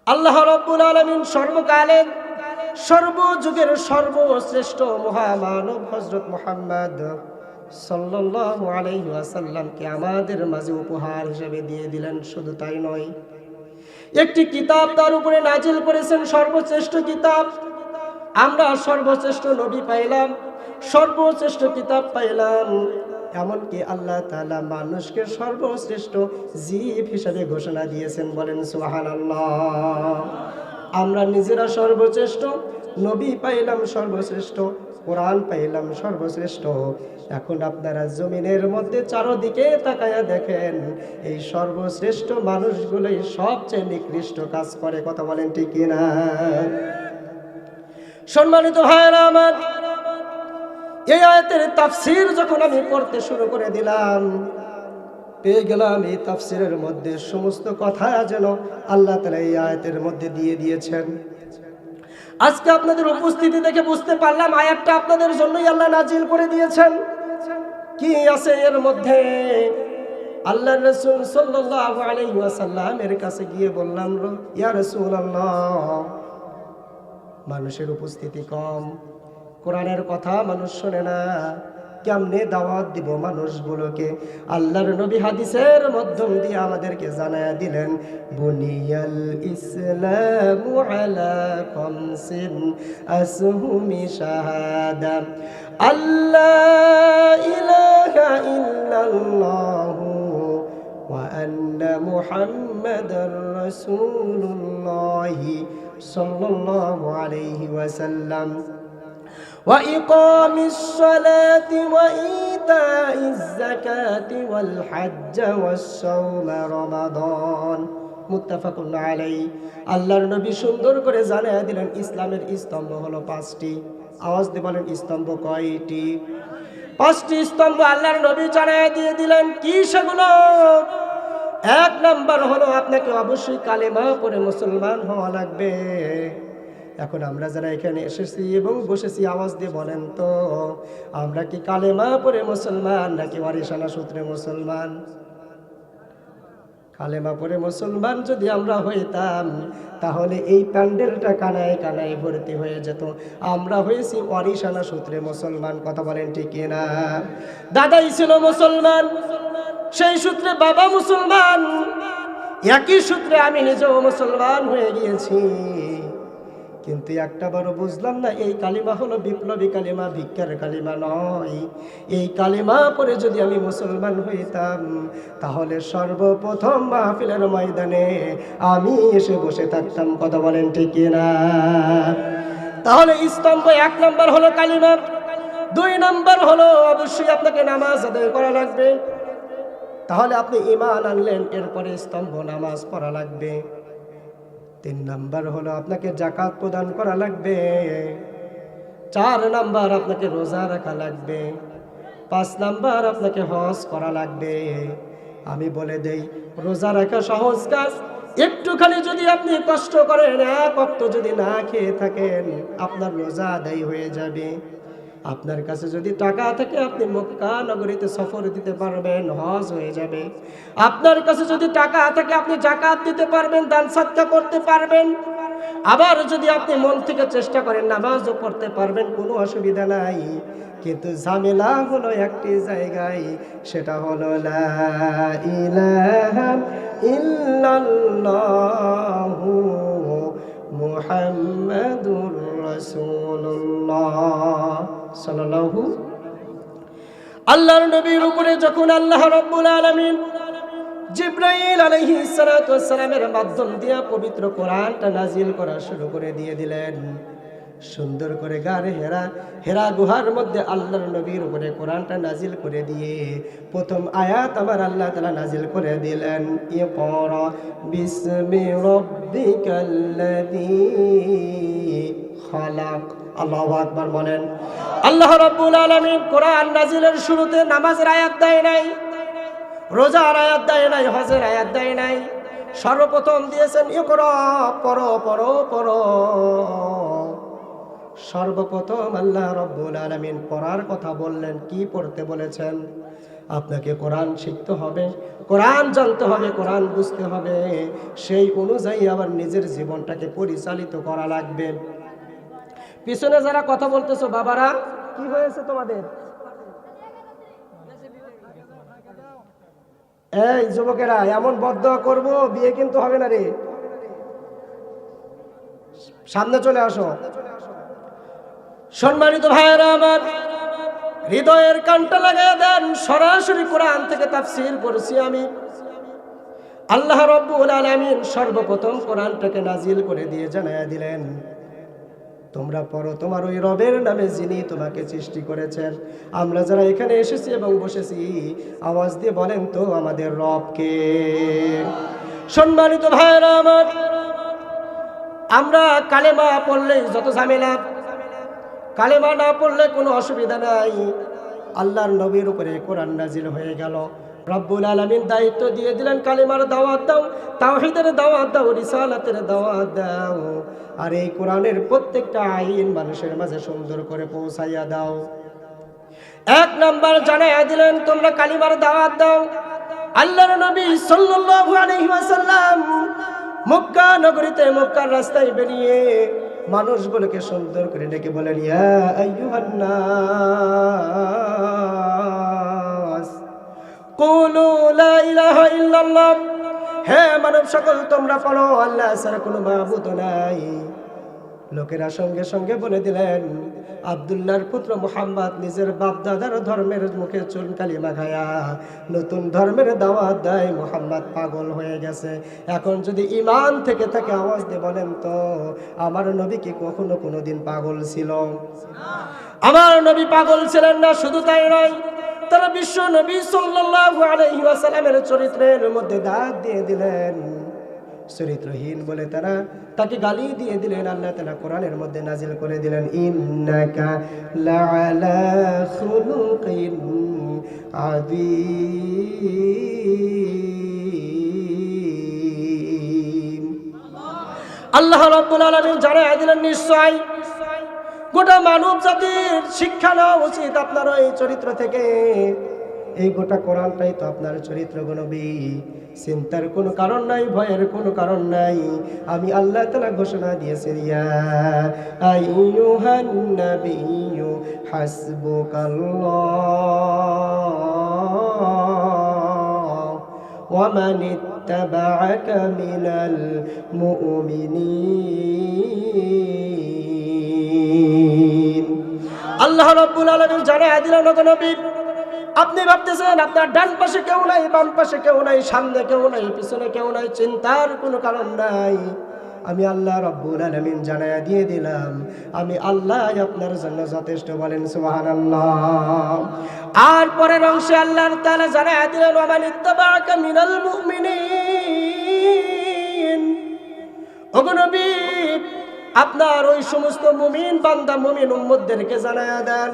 আল্লাহ রাব্বুল আলামিন সর্বকালের সর্বযুগের সর্বশ্রেষ্ঠ মহামানব হযরত মুহাম্মদ সাল্লাল্লাহু আলাইহি ওয়াসাল্লামকে আমাদের মাঝে উপহার হিসেবে দিয়ে দিলেন। শুধু তাই নয়, একটি কিতাব তার উপরে নাজিল করেছেন, সর্বশ্রেষ্ঠ কিতাব। আমরা সর্বশ্রেষ্ঠ নবী পাইলাম, সর্বশ্রেষ্ঠ কিতাব পাইলাম। এমনকি আল্লাহ তাআলা মানুষকে সর্বশ্রেষ্ঠ জীব হিসেবে ঘোষণা দিয়েছেন। বলেন সুবহানাল্লাহ। আমরা নিজেরা সর্বশ্রেষ্ঠ, নবী পাইলাম সর্বশ্রেষ্ঠ, কোরআন পাইলাম সর্বশ্রেষ্ঠ। এখন আপনারা জমিনের মধ্যে চারদিকে তাকায়া দেখেন, এই সর্বশ্রেষ্ঠ মানুষগুলোই সবচেয়ে নিকৃষ্ট কাজ করে। কথা বলেন ঠিক কিনা? সম্মানিত ভাইরা আমার, এই আয়াতের তাফসীর যখন আমি পড়তে শুরু করে দিলাম, পেয়ে গেলাম এই তাফসীরের মধ্যে সমস্ত কথা যেন আল্লাহ তাআলা এই আয়াতের মধ্যে দিয়ে দিয়েছেন। আজকে আপনাদের উপস্থিতি দেখে বুঝতে পারলাম আয়াতটা আপনাদের জন্যই আল্লাহ নাজিল করে দিয়েছেন। কি আছে এর মধ্যে? আল্লাহর রাসূল সাল্লাল্লাহু আলাইহি ওয়াসাল্লাম এর কাছে গিয়ে বললাম, ইয়া রাসূলুল্লাহ, মানুষের উপস্থিতি কম, কোরআনের কথা মানুষ শোনে না, কেমনে দাওয়াত দিব মানুষগুলোকে? আল্লাহর নবী হাদিসের মাধ্যম দিয়ে আমাদেরকে জানায়া দিলেন, বুনিয়াল ইসলামু আলা খামসিন আসহুমি শাহাদা আল্লাহ ইলাহা ইল্লাল্লাহু ওয়া আন্না মুহাম্মাদার রাসূলুল্লাহ সাল্লাল্লাহু আলাইহি ওয়াসাল্লাম وإقام الصلاة وإيتاء الزكاة والحج والصوم رمضان মুত্তাফাকুন আলাইহি। আল্লাহর নবী সুন্দর করে জানায়া দিলেন ইসলামের স্তম্ভ হলো পাঁচটি। আওয়াজ দিয়ে বলেন, স্তম্ভ কয়টি? পাঁচটি স্তম্ভ আল্লাহর নবী জানায়া দিয়ে দিলেন। কি সেগুলো? এক নাম্বার হলো আপনাকে অবশ্যই কালেমা পড়ে মুসলমান হওয়া লাগবে। এখন আমরা যারা এখানে এসেছি এবং বসেছি, আওয়াজ দিয়ে বলেন তো, আমরা কি কালেমা পড়ে মুসলমান নাকি ওয়ারিসানা সূত্রে মুসলমান? কালেমা পড়ে মুসলমান যদি আমরা হইতাম, তাহলে এই প্যান্ডেলটা কানায় কানায় ভর্তি হয়ে যেত। আমরা হয়েছি ওয়ারিসানা সূত্রে মুসলমান। কথা বলেন ঠিক কিনা? দাদাই ছিল মুসলমান, সেই সূত্রে বাবা মুসলমান, একই সূত্রে আমি নিজেও মুসলমান হয়ে গিয়েছি। কিন্তু একটা বারও বুঝলাম না, এই কালিমা হলো বিপ্লবী কালিমা, ভিক্ষার কালিমা নয়। এই কালিমা পরে যদি আমি মুসলমান হইতাম, তাহলে সর্বপ্রথম মাহফিলের ময়দানে আমি এসে বসে থাকতাম। কথা বলেন ঠিক কিনা? তাহলে স্তম্ভ এক নাম্বার হলো কালিমা। দুই নাম্বার হলো অবশ্যই আপনাকে নামাজ আদায় করা লাগবে। তাহলে আপনি ঈমান আনলেন, এরপরে স্তম্ভ নামাজ পড়া লাগবে। তিন নাম্বার হলো আপনাকে যাকাত প্রদান করা লাগবে। চার নাম্বার আপনাকে রোজা রাখা লাগবে। পাঁচ নাম্বার আপনাকে হজ করা লাগবে। আমি বলে দেই, রোজা রাখা সহজ কাজ। একটুখানি যদি আপনি কষ্ট করেন, এক ওয়াক্ত যদি না খেয়ে থাকেন, আপনার রোজা আদায় হয়ে যাবে। আপনার কাছে যদি টাকা থাকে, আপনি মক্কা নগরীতে সফর দিতে পারবেন, হজ হয়ে যাবে। আপনার কাছে যদি টাকা থাকে, আপনি যাকাত দিতে পারবেন, দান সাদকা করতে পারবেন। আবার যদি আপনি মন থেকে চেষ্টা করেন, নামাজও পড়তে পারবেন, কোনো অসুবিধা নাই। কিন্তু ঝামেলা হলো একটি জায়গায়, সেটা হলো লা ইলাহা ইল্লাল্লাহু মুহাম্মাদুর রাসূলুল্লাহ সাল্লাল্লাহু। আল্লাহর নবীর উপরে যখন আল্লাহ রাব্বুল আলামিন জিবরাইল আলাইহিস সালাতু ওয়াস সালামের মাধ্যম দিয়ে পবিত্র কোরআনটা নাজিল করা শুরু করে দিয়ে দিলেন, সুন্দর করে গারে হেরা গুহার মধ্যে আল্লাহর নবীর উপরে কোরআনটা নাজিল করে দিয়ে প্রথম আয়াত আমার আল্লাহ তাআলা নাজিল করে দিলেন, ইকরা বিসমি রাব্বিকাল্লাযী খালাক। আল্লাহু আকবার বলেন। আল্লাহ রাব্বুল আলামিন কোরআন নাজিলের শুরুতে নামাজের আয়াত দেয় নাই, রোজার আয়াত দেয় নাই, হজের আয়াত দেয় নাই। সর্বপ্রথম দিয়েছেন ইকরা, পড়ো পড়ো পড়ো। সর্বপ্রথম আল্লাহ রাব্বুল আলামিন পড়ার কথা বললেন। কি পড়তে বলেছেন? আপনাকে কোরআন শিখতে হবে, কোরআন জানতে হবে, কোরআন বুঝতে হবে, সেই অনুযায়ী আবার নিজের জীবনটাকে পরিচালিত করা লাগবে। পিছনে যারা কথা বলতেছো বাবারা, কি হয়েছে তোমাদের? এই যুবকেরা, এমন বদদোয়া করব, বিয়ে কিন্তু হবে না রে। সামনে চলে আসো। সম্মানিত ভাইয়েরা আমার, হৃদয়ের কানটা লাগায় দেন। সরাসরি কোরআন থেকে তাফসীর করছি আমি। আল্লাহ রাব্বুল আলামিন সর্বপ্রথম কোরআনটাকে নাজিল করে দিয়ে জানায়া দিলেন, তোমরা পড়ো তোমার ওই রবের নামে যিনি তোমাকে সৃষ্টি করেছেন। আমরা যারা এখানে এসেছি এবং বসেছি, আওয়াজ দিয়ে বলেন তো আমাদের রবকে। সম্মানিত ভাইয়েরা আমার, আমরা কালেমা পড়লে যত ঝামেলা, কালেমা না পড়লে কোনো অসুবিধা নাই। আল্লাহর নবীর উপরে কোরআন নাজিল হয়ে গেল। রব্বুল আলামিন দায়িত্ব দিয়ে দিলেন, কালেমার দাওয়াত দাও, তাওহীদের দাওয়াত দাও, রিসালাতের দাওয়াত দাও, আর এই কোরআনের প্রত্যেকটা আইন মানুষের মাঝে সুন্দর করে পৌঁছাইয়া দাও। এক নাম্বার জানাইয়া দিলেন, তোমরা কালিমার দাওয়াত দাও। আল্লাহর নবী সাল্লাল্লাহু আলাইহি ওয়াসাল্লাম মক্কা নগরীতে, মক্কার রাস্তায় বেরিয়ে মানুষগুলোকে সুন্দর করে ডেকে বলেন, ইয়া আইয়ুহান নাস কুলু লা ইলাহা ইল্লাল্লাহ, হে মানব সকল তোমরা পড়ো আল্লাহ ছাড়া কোনো মাবুদ নাই। লোকেরা সঙ্গে সঙ্গে বলে দিলেন, আব্দুল্লাহর পুত্র মুহাম্মদ নিজের বাপ দাদার ধর্মের মুখে চুন কালিমা খায়া নতুন ধর্মের দাওয়াত দেয়, মুহাম্মদ পাগল হয়ে গেছে। এখন যদি ঈমান থেকে থাকে আওয়াজ দিয়ে বলেন তো, আমার নবী কি কখনো কোনোদিন পাগল ছিল? আমার নবী পাগল ছিলেন না। শুধু তাই নয়, তারা বিশ্ব নবী সাল্লাল্লাহু আলাইহি ওয়াসাল্লামের চরিত্রের মধ্যে দাগ দিয়ে দিলেন। চরিত্রহীন বলে তারা তাকে গালি দিয়ে দিলেন। আল্লাহ তাআলা কোরআনের মধ্যে নাজিল করে দিলেন, ইন্নাকা লাআলা খুলুকিন আযীম। আল্লাহ রাব্বুল আলামিন জানায় দিলেন, নিশ্চয় গোটা মানব জাতির শিক্ষা নেওয়া উচিত আপনার এই চরিত্র থেকে। এই গোটা কোরআনটাই তো আপনার চরিত্র গো নবী। চিন্তার কোনো কারণ নাই, ভয়ের কোনো কারণ নাই। আমি আল্লাহ তাআলা ঘোষণা দিয়েছি, ইয়া আইয়ুহান নাবিয়্যু হাসবুকাল্লাহ ওয়া মান ইত্তাবা'আকা মিনাল মুমিনিন। আল্লাহ রাব্বুল আলামিন জানায় দিলেন, ওগো নবী, আপনি ভাবতেছেন আপনার ডান পাশে কেউ নাই, বাম পাশে কেউ নাই, সামনে কেউ নাই, পিছনে কেউ নাই, চিন্তার কোনো কারণ নাই। আমি আল্লাহ রাব্বুল আলামিন জানায়া দিয়ে দিলাম, আমি আল্লাহ আপনার জন্য যথেষ্ট। বলেন সুবহানাল্লাহ। আর পরের অংশে আল্লাহ তাআলা জানায়া দিলেন, ওয়া মান ইত্তাবা'আকা মিনাল মুমিনিন। ওগো নবী, আপনার ওই সমস্ত মুমিন বান্দা, মুমিন উম্মতদেরকে জানায়া দেন,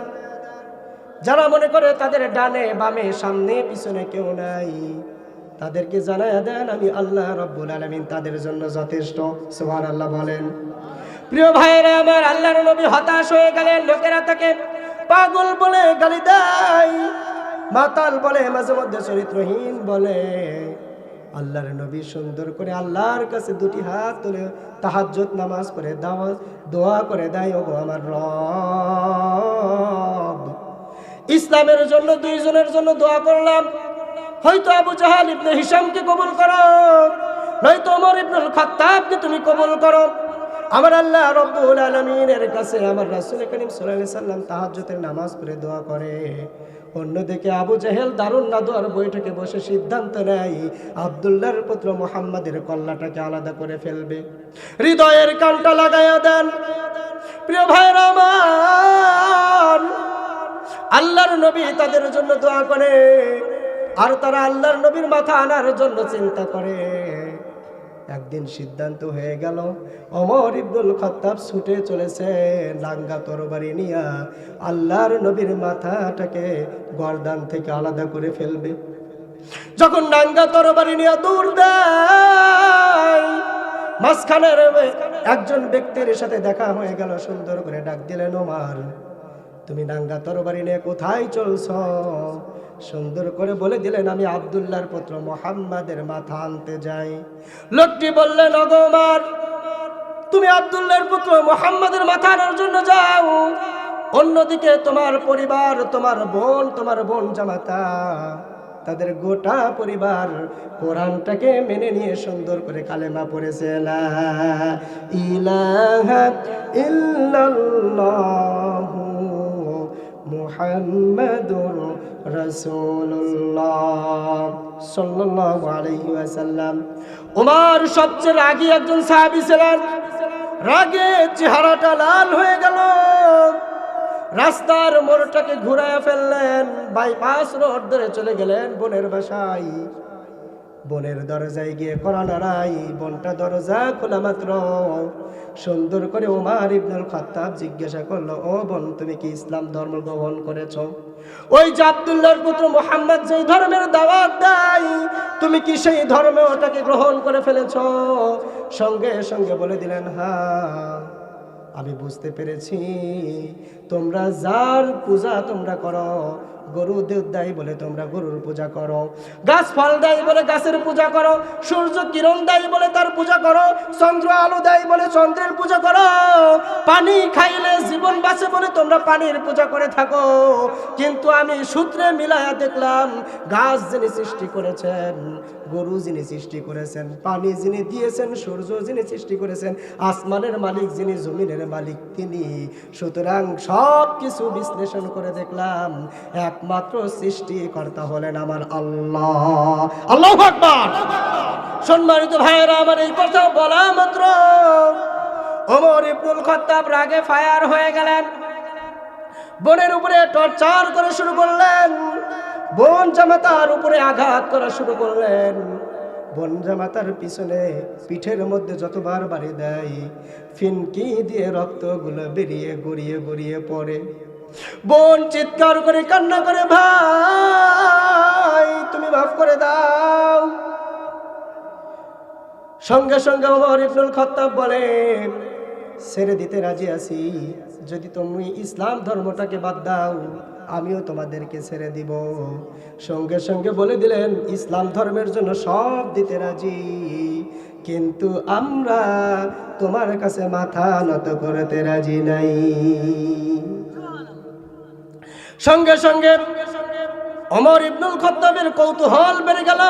যারা মনে করে তাদের ডানে বামে সামনে পিছনে কেউ নাই, তাদেরকে জানায়া দেন আমি আল্লাহ রাব্বুল আলামিন তাদের জন্য যথেষ্ট। সুবহানাল্লাহ বলেন। প্রিয় ভাইয়েরা আমার, আল্লাহর নবী হতাশ হয়ে গেলেন। লোকেরা তাকে পাগল বলে গালি দেয়, মাতাল বলে, মাঝে মধ্যে চরিত্রহীন বলে। আল্লাহর নবী সুন্দর করে আল্লাহর কাছে দুটি হাত তুলে তাহাজ্জুদ নামাজ পড়ে দোয়া করে দেয়, ওগো আমার রব, ইসলামের জন্য দুইজনের জন্য দোয়া করলাম। হয়তো আবু জাহাল ইবনে হিশামকে কবুল করো, নয়তো ওমর ইবনুল খাত্তাবকে তুমি কবুল করো। আমার আল্লাহ রাব্বুল আলামিনের কাছে আমার রাসূল করিম সাল্লাল্লাহু আলাইহি সাল্লাম তাহাজ্জুদের নামাজ পড়ে দোয়া করে। অন্যদিকে আবু জাহেল দারুন নাদোয়ার বৈঠকে বসে সিদ্ধান্ত নেয় আব্দুল্লাহর পুত্র মুহাম্মাদের কল্লাটাকে আলাদা করে ফেলবে। হৃদয়ের কানটা লাগায়া দেন। প্রিয় ভাইরা আমার, আল্লাহর নবী তাদের জন্য দোয়া করে, আর তারা আল্লাহর নবীর মাথা আনার জন্য চিন্তা করে। একদিন সিদ্ধান্ত হয়ে গেল, ওমর ইবনুল খাত্তাব ছুটে চলেছে নাঙ্গা তরবারি নিয়ে আল্লাহর নবীর মাথাটাকে গর্দান থেকে আলাদা করে ফেলবে। যখন নাঙ্গা তরবারি নিয়ে দৌড় দেয়, মাঝখানের একজন ব্যক্তির সাথে দেখা হয়ে গেল। সুন্দর করে ডাক দিলেন, ওমর তুমি নাঙ্গা তরবারি নিয়ে কোথায় চলছ? সুন্দর করে বলে দিলেন, আমি আব্দুল্লাহর পুত্র মুহাম্মাদের মাথা আনতে যাই। লোকটি বললেন, ওগো ওমর, তুমি আব্দুল্লাহর পুত্র মুহাম্মাদের মাথা আনার জন্য যাও, অন্যদিকে তোমার পরিবার, তোমার বোন জামাতা, তাদের গোটা পরিবার কোরআনটাকে মেনে নিয়ে সুন্দর করে কালেমা পড়েছে, লা ইলাহা ইল্লাল্লাহু মুহাম্মাদুর রাসূলুল্লাহ সাল্লাল্লাহু আলাইহি ওয়াসাল্লাম। ওমর সবচেয়ে রাগী একজন সাহাবী ছিলেন। রাগে চেহারাটা লাল হয়ে গেল। রাস্তার মোড়টাকে ঘুরায় ফেললেন, বাইপাস রোড ধরে চলে গেলেন বোনের বাসায়। বোনের দরজায় গিয়ে কড়া নাড়াই। বোনটা দরজা খোলা মাত্র সুন্দর করে ওমর ইবনুল খাত্তাব জিজ্ঞাসা করলো, ও বোন, তুমি কি ইসলাম ধর্ম গ্রহণ করেছো? ওই যে আব্দুল্লাহর পুত্র মুহাম্মদ যেই ধর্মের দাওয়াত দেয়, তুমি কি সেই ধর্মে ওটাকে গ্রহণ করে ফেলেছো? সঙ্গে সঙ্গে বলে দিলেন, হ্যাঁ, আমি বুঝতে পেরেছি। তোমরা যার পূজা তোমরা করো, গরু দুধ দেয় বলে তোমরা গরুর পূজা করো, গাছ ফল দেয় বলে গাছের পূজা করো, সূর্য কিরণ দেয় বলে তার পূজা করো, চন্দ্র আলো দেয় বলে চন্দ্রের পূজা করো, পানি খাইলে জীবন বাঁচে বলে তোমরা পানির পূজা করে থাকো। কিন্তু আমি সূত্রে মিলায়া দেখলাম, গাছ যিনি সৃষ্টি করেছেন, গরু যিনি সৃষ্টি করেছেন, পানি যিনি দিয়েছেন, সূর্য যিনি সৃষ্টি করেছেন, আসমানের মালিক যিনি, জমিনের মালিক তিনি। সুতরাং সব কিছু বিশ্লেষণ করে দেখলাম একমাত্র সৃষ্টিকর্তা হলেন আমার আল্লাহ। আল্লাহু আকবার। সম্মানিত ভাইয়েরা, আমার এই কথা বলা মাত্র ওমর ইবনুল খাত্তাব রাগে ফায়ার হয়ে গেলেন। বোনের উপরে টর্চার করা শুরু করলেন, বোন জামাতার উপরে আঘাত করা শুরু করলেন। বোন জামাতার পিছনে পিঠের মধ্যে যতবার বাড়ি দেয়, ফিনকি দিয়ে রক্তগুলো বেরিয়ে গড়িয়ে গড়িয়ে পড়ে। বোন চিৎকার করে কান্না করে, ভাই তুমি মাফ করে দাও। সঙ্গে সঙ্গে ওমর ইবনুল খাত্তাব বলে, ছেড়ে দিতে রাজি আছি, যদি তুমি ইসলাম ধর্মটাকে বাদ দাও আমিও তোমাদেরকে ছেড়ে দিব। সঙ্গে সঙ্গে বলে দিলেন, ইসলাম ধর্মের জন্য সব দিতে রাজি, কিন্তু আমরা তোমার কাছে মাথা নত করতে রাজি নাই। সঙ্গে সঙ্গে ওমর ইবনুল খাত্তাবের কৌতূহল বেড়ে গেল,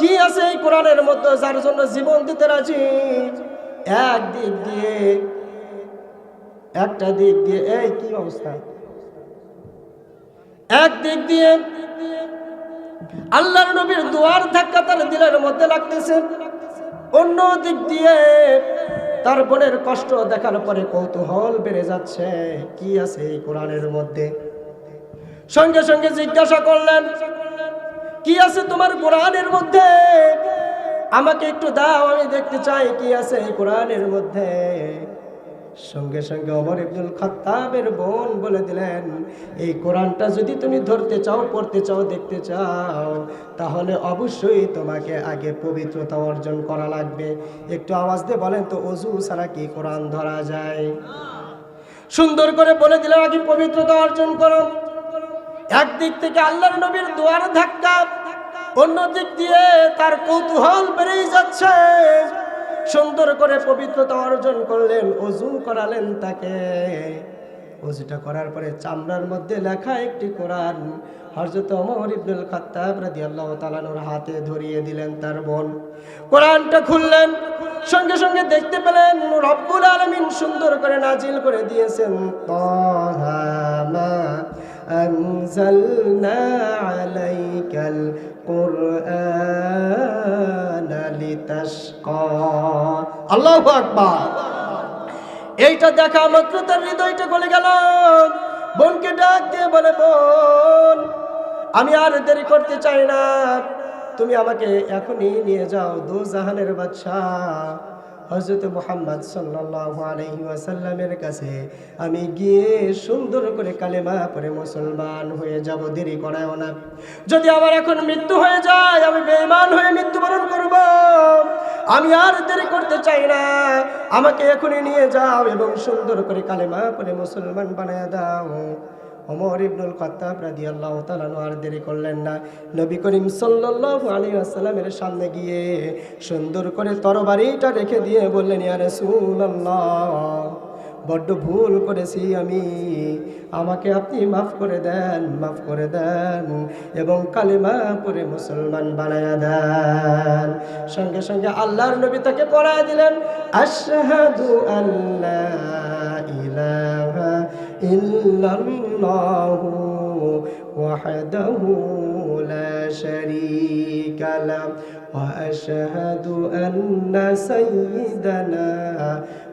কি আছে এই কোরআনের মধ্যে যার জন্য জীবন দিতে রাজি। একটা দিক দিয়ে এই কি অবস্থা, এক দিক দিয়ে আল্লাহর নবীর দুয়ার ধাক্কা তার দিলের মধ্যে লাগতেছে, অন্য দিক দিয়ে তার বোনের কষ্ট দেখার পরে কৌতূহল বেড়ে যাচ্ছে, কি আছে এই কোরআনের মধ্যে। সঙ্গে সঙ্গে জিজ্ঞাসা করলেন, কি আছে তোমার কোরআনের মধ্যে? আমাকে একটু দাও, আমি দেখতে চাই কি আছে এই কোরআনের মধ্যে। সঙ্গে সঙ্গে ওমর ইবনুল খাত্তাবের বোন বলে দিলেন, এই কোরআনটা যদি তুমি ধরতে চাও, পড়তে চাও, দেখতে চাও, তাহলে অবশ্যই তোমাকে আগে পবিত্রতা অর্জন করা লাগবে। একটু আওয়াজ দিয়ে বলেন তো, ওযু ছাড়া কি কোরআন ধরা যায়? সুন্দর করে বলে দিলেন, আগে পবিত্রতা অর্জন করো। একদিক থেকে আল্লাহর নবীর দুয়ার ধাক্কা, অন্য দিক দিয়ে তার কৌতূহল বেড়েই যাচ্ছে। সুন্দর করে পবিত্রতা অর্জন করলেন, ওযু করালেন তাকে। ওযুটা করার পরে চামড়ার মধ্যে লেখা একটি কোরআন হযরত ওমর ইবনুল খাত্তাব রাদিয়াল্লাহু তাআলা আনহুর হাতে ধরিয়ে দিলেন তার বোন। কোরআনটা খুললেন, সঙ্গে সঙ্গে দেখতে পেলেন রব্বুল আলামিন সুন্দর করে নাজিল করে দিয়েছেন, তাহা মা আনজালনা আলাইকাল কুরআনা লিতাশকা। আল্লাহু আকবার। এইটা দেখা মাত্র তার হৃদয়টা গলে গেল। বোনকে ডাক দিয়ে বলে, বোন আমি আর দেরি করতে চাই না, তুমি আমাকে এখনই নিয়ে যাও দোজাহানের বাদশা হযরত মুহাম্মদ সাল্লাল্লাহু আলাইহি ওয়াসাল্লামের কাছে আমি গিয়ে সুন্দর করে কালেমা পড়ে মুসলমান হয়ে যাব, দেরি করায়ও না। যদি আমার এখন মৃত্যু হয়ে যায়, আমি বেঈমান হয়ে মৃত্যুবরণ করব, আমি আর দেরি করতে চাই না। আমাকে এখনই নিয়ে যাও এবং সুন্দর করে কালেমা পড়ে মুসলমান বানায়া দাও। ওমর ইবনুল খাত্তাব রাদিয়াল্লাহু তাআলা আর দেরি করলেন না। নবী করিম সাল্লাল্লাহু আলাইহি ওয়াসাল্লামের সামনে গিয়ে সুন্দর করে তরবারিটা রেখে দিয়ে বললেন, ইয়া রাসূলুল্লাহ, বড্ড ভুল করেছি আমি, আমাকে আপনি মাফ করে দেন, মাফ করে দেন এবং কালেমা পড়ে মুসলমান বানায়া দেন। সঙ্গে সঙ্গে আল্লাহর নবী তাকে পড়ায় দিলেন, আশহাদু আল্লা ইলাহা ইল্লাল্লাহু ওয়াহদাহু লা শারীকা লাহু ওয়া আশহাদু আন্না সাইয়্যিদানা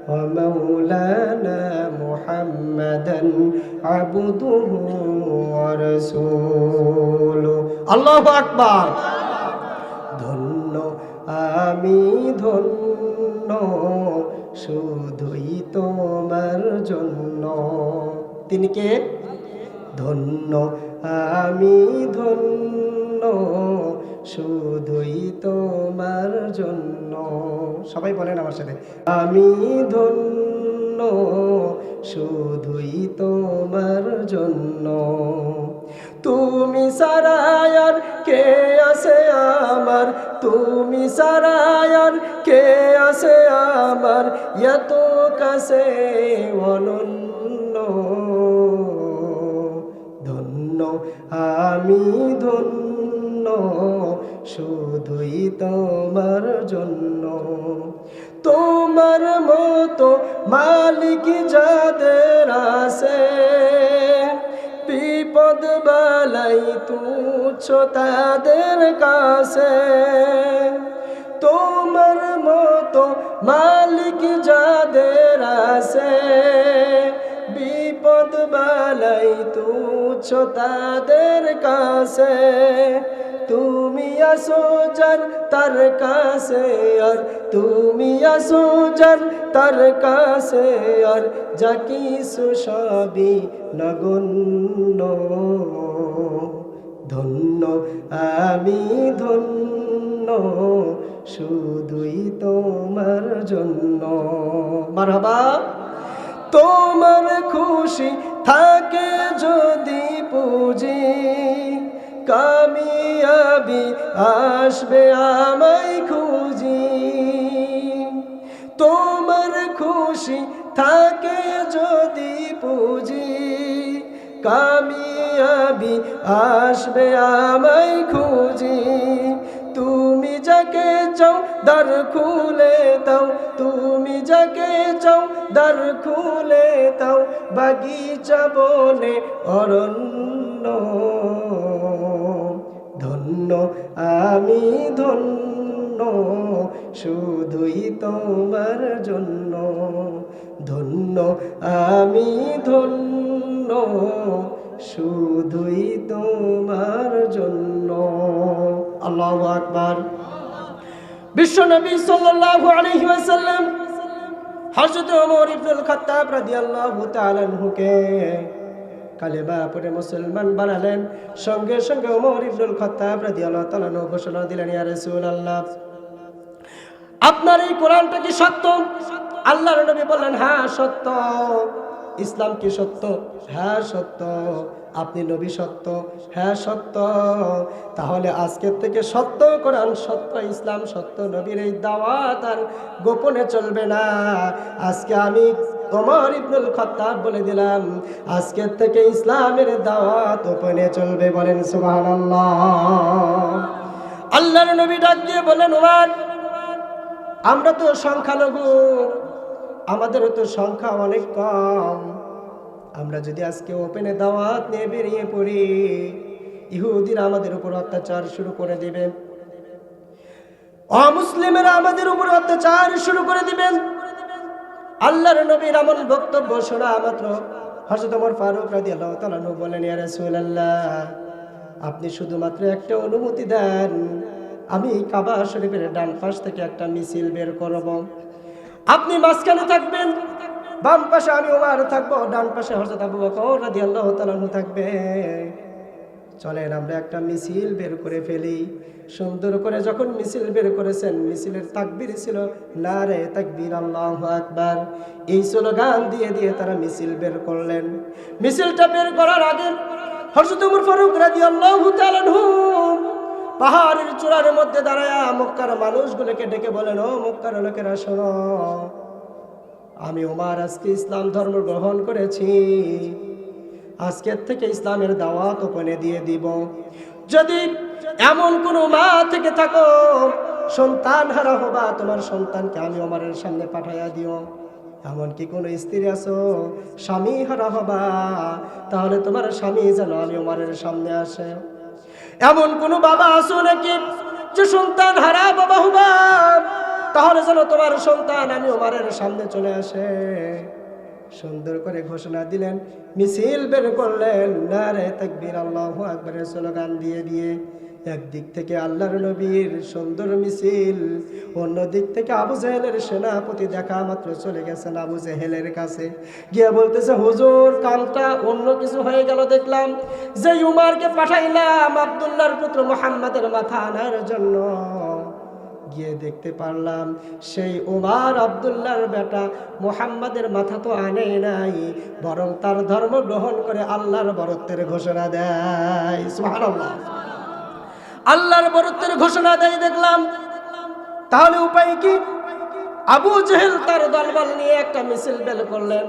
ওয়া মাওলানা মুহাম্মাদান আবদুহু ওয়া রাসূলুহু। আল্লাহু আকবার। ধন্য আমি ধন্য শুধুই তোমার জন্য। তিনি কে? ধন্য আমি ধন্য শুধুই তোমার জন্য। সবাই বলেন আমার সাথে, আমি ধন্য শুধুই তোমার জন্য। তুমি ছাড়া আর কে আছে আমার, তুমি ছাড়া আর কে আছে আমার, এত কাছে অনন্য। ধন্য আমি ধন্য শুধুই তোমার জন্য। তোমার মতো মালিক যাদের আছে, বিপদ বালাই তুচ্ছ তাদের কাছে। তোমার মতো মালিক যাদের আছে, বিপদ বালাই তুচ্ছ তাদের কাছে। তুমি আসো যার তার কাছে আর, তুমি আসো যার তার কাছে আর, যা কিছু সবই নগণ্য। ধন্য আমি ধন্য শুধুই তোমার জন্য। মারহাবা। তোমার খুশি থাকে যদি পুঁজি, কামিয়াবি আসবে আমায় খুঁজি। তোমার খুশি থাকে যদি পুঁজি, কামিয়াবি আসবে আমায় খুঁজি। তুমি যাকে চাও দ্বার খুলে দাও, তুমি যাকে চাও দ্বার খুলে দাও, বাগিচা বনে অরণ্য। ধন্য আমি ধন্য শুধুই তোমার জন্য। ধন্য আমি ধন্য শুধুই তোমার জন্য। আল্লাহু আকবার। বিশ্বনবী সাল্লাল্লাহু আলাইহি ওয়াসাল্লাম হযরত ওমর ইবনুল খাত্তাব রাদিয়াল্লাহু তাআলা আনহুকে কালেমা পড়ে মুসলমান বানালেন। সঙ্গে সঙ্গে ওমর ইবনুল খাত্তাব রাদিয়াল্লাহু তাআলা আনহু ঘোষণা দিলেন, ইয়া রাসূলুল্লাহ, আপনার এই কোরআনটা কি সত্য? আল্লাহর নবী বললেন, হ্যাঁ সত্য। ইসলাম কি সত্য? হ্যাঁ সত্য। আপনি নবী সত্য? হ্যাঁ সত্য। তাহলে আজকের থেকে সত্য কোরআন সত্য, ইসলাম সত্য, নবীর এই দাওয়াত আর গোপনে চলবে না। আজকে আমি ওমর ইবনুল খাত্তাব বলে দিলাম, আজকের থেকে ইসলামের দাওয়াত গোপনে চলবে। বলেন সুবহানাল্লাহ। আল্লাহর নবী ডাক দিয়ে বলেন, ওমর, আমরা তো সংখ্যালঘু, আমাদেরও তো সংখ্যা অনেক কম। আমরা যদি আজকে ওপেনে দাওয়াত নিয়ে বেরিয়ে পড়ি, ইহুদিরা আমাদের উপর অত্যাচার শুরু করে দিবে, অমুসলিমেরা আমাদের উপর অত্যাচার শুরু করে দিবেন। আল্লাহর নবীর এমন বক্তব্য শোনা মাত্র হযরত ওমর ফারুক রাদিয়াল্লাহু তাআলা আনহু বলেন, ইয়া রাসূলুল্লাহ, আপনি শুধুমাত্র একটা অনুমতি দেন, আমি কাবা শরীফের ডান পাশ থেকে একটা মিছিল বের করব। আপনি মাঝখানে থাকবেন, বাম পাশে আমি ওমর থাকবো, ডান পাশে হযরত আবু বকর রাদিয়াল্লাহু তাআলা আনহু থাকবে। চলেন আমরা একটা মিছিল বের করে ফেলি। সুন্দর করে যখন মিছিল বের করেছেন, মিছিলের তাকবীর ছিল নারে তাকবীর আল্লাহু আকবার। এই স্লোগান দিয়ে দিয়ে তারা মিছিল বের করলেন। মিছিলটা বের করার আগে হযরত ওমর ফারুক রাদিয়াল্লাহু তাআলা আনহু পাহাড়ের চূড়ার মধ্যে দাঁড়ায় মক্কার মানুষগুলোকে ডেকে বলেন, ও মক্কার লোকেরা শোনো, আমি ওমর আজকে ইসলাম ধর্ম গ্রহণ করেছি। আজকের থেকে ইসলামের দাওয়াত ওখানে দিয়ে দিব। যদি এমন কোনো মা থেকে থাকো সন্তান হারা হবা, তোমার সন্তানকে আমি ওমরের সামনে পাঠাইয়া দিও। এমনকি কোনো স্ত্রী আছো স্বামী হারা হবা, তাহলে তোমার স্বামী যেন আমি ওমরের সামনে আসে। এমন কোন বাবা আছো নাকি যে সন্তান হারা বাবা হবা, তাহলে যেন তোমার সন্তান আমি ওমরের সামনে চলে আসে। সুন্দর করে ঘোষণা দিলেন, মিছিল বের করলেন, নারে তাকবীর আল্লাহু আকবারের স্লোগান দিয়ে দিয়ে। একদিক থেকে আল্লাহর নবীর সুন্দর মিছিল, অন্য দিক থেকে আবু জেহেলের সেনাপতি দেখা মাত্র চলে গেছেন আবু জেহেলের কাছে, গিয়ে বলতেছে, হুজুর কামটা অন্য কিছু হয়ে গেল। দেখলাম যে উমারকে পাঠাইলাম আব্দুল্লাহর পুত্র মুহাম্মাদের মাথা আনার জন্য, গিয়ে দেখতে পারলাম সেই উমার আব্দুল্লাহর বেটা মুহাম্মাদের মাথা তো আনে নাই, বরং তার ধর্ম গ্রহণ করে আল্লাহর বরত্বের ঘোষণা দেয়। সুবহানাল্লাহ, আল্লাহর বরত্বের ঘোষণা দেয় দেখলাম। তাহলে উপায় কি? আবু জেহেল তার দলবল নিয়ে একটা মিছিল বের করলেন।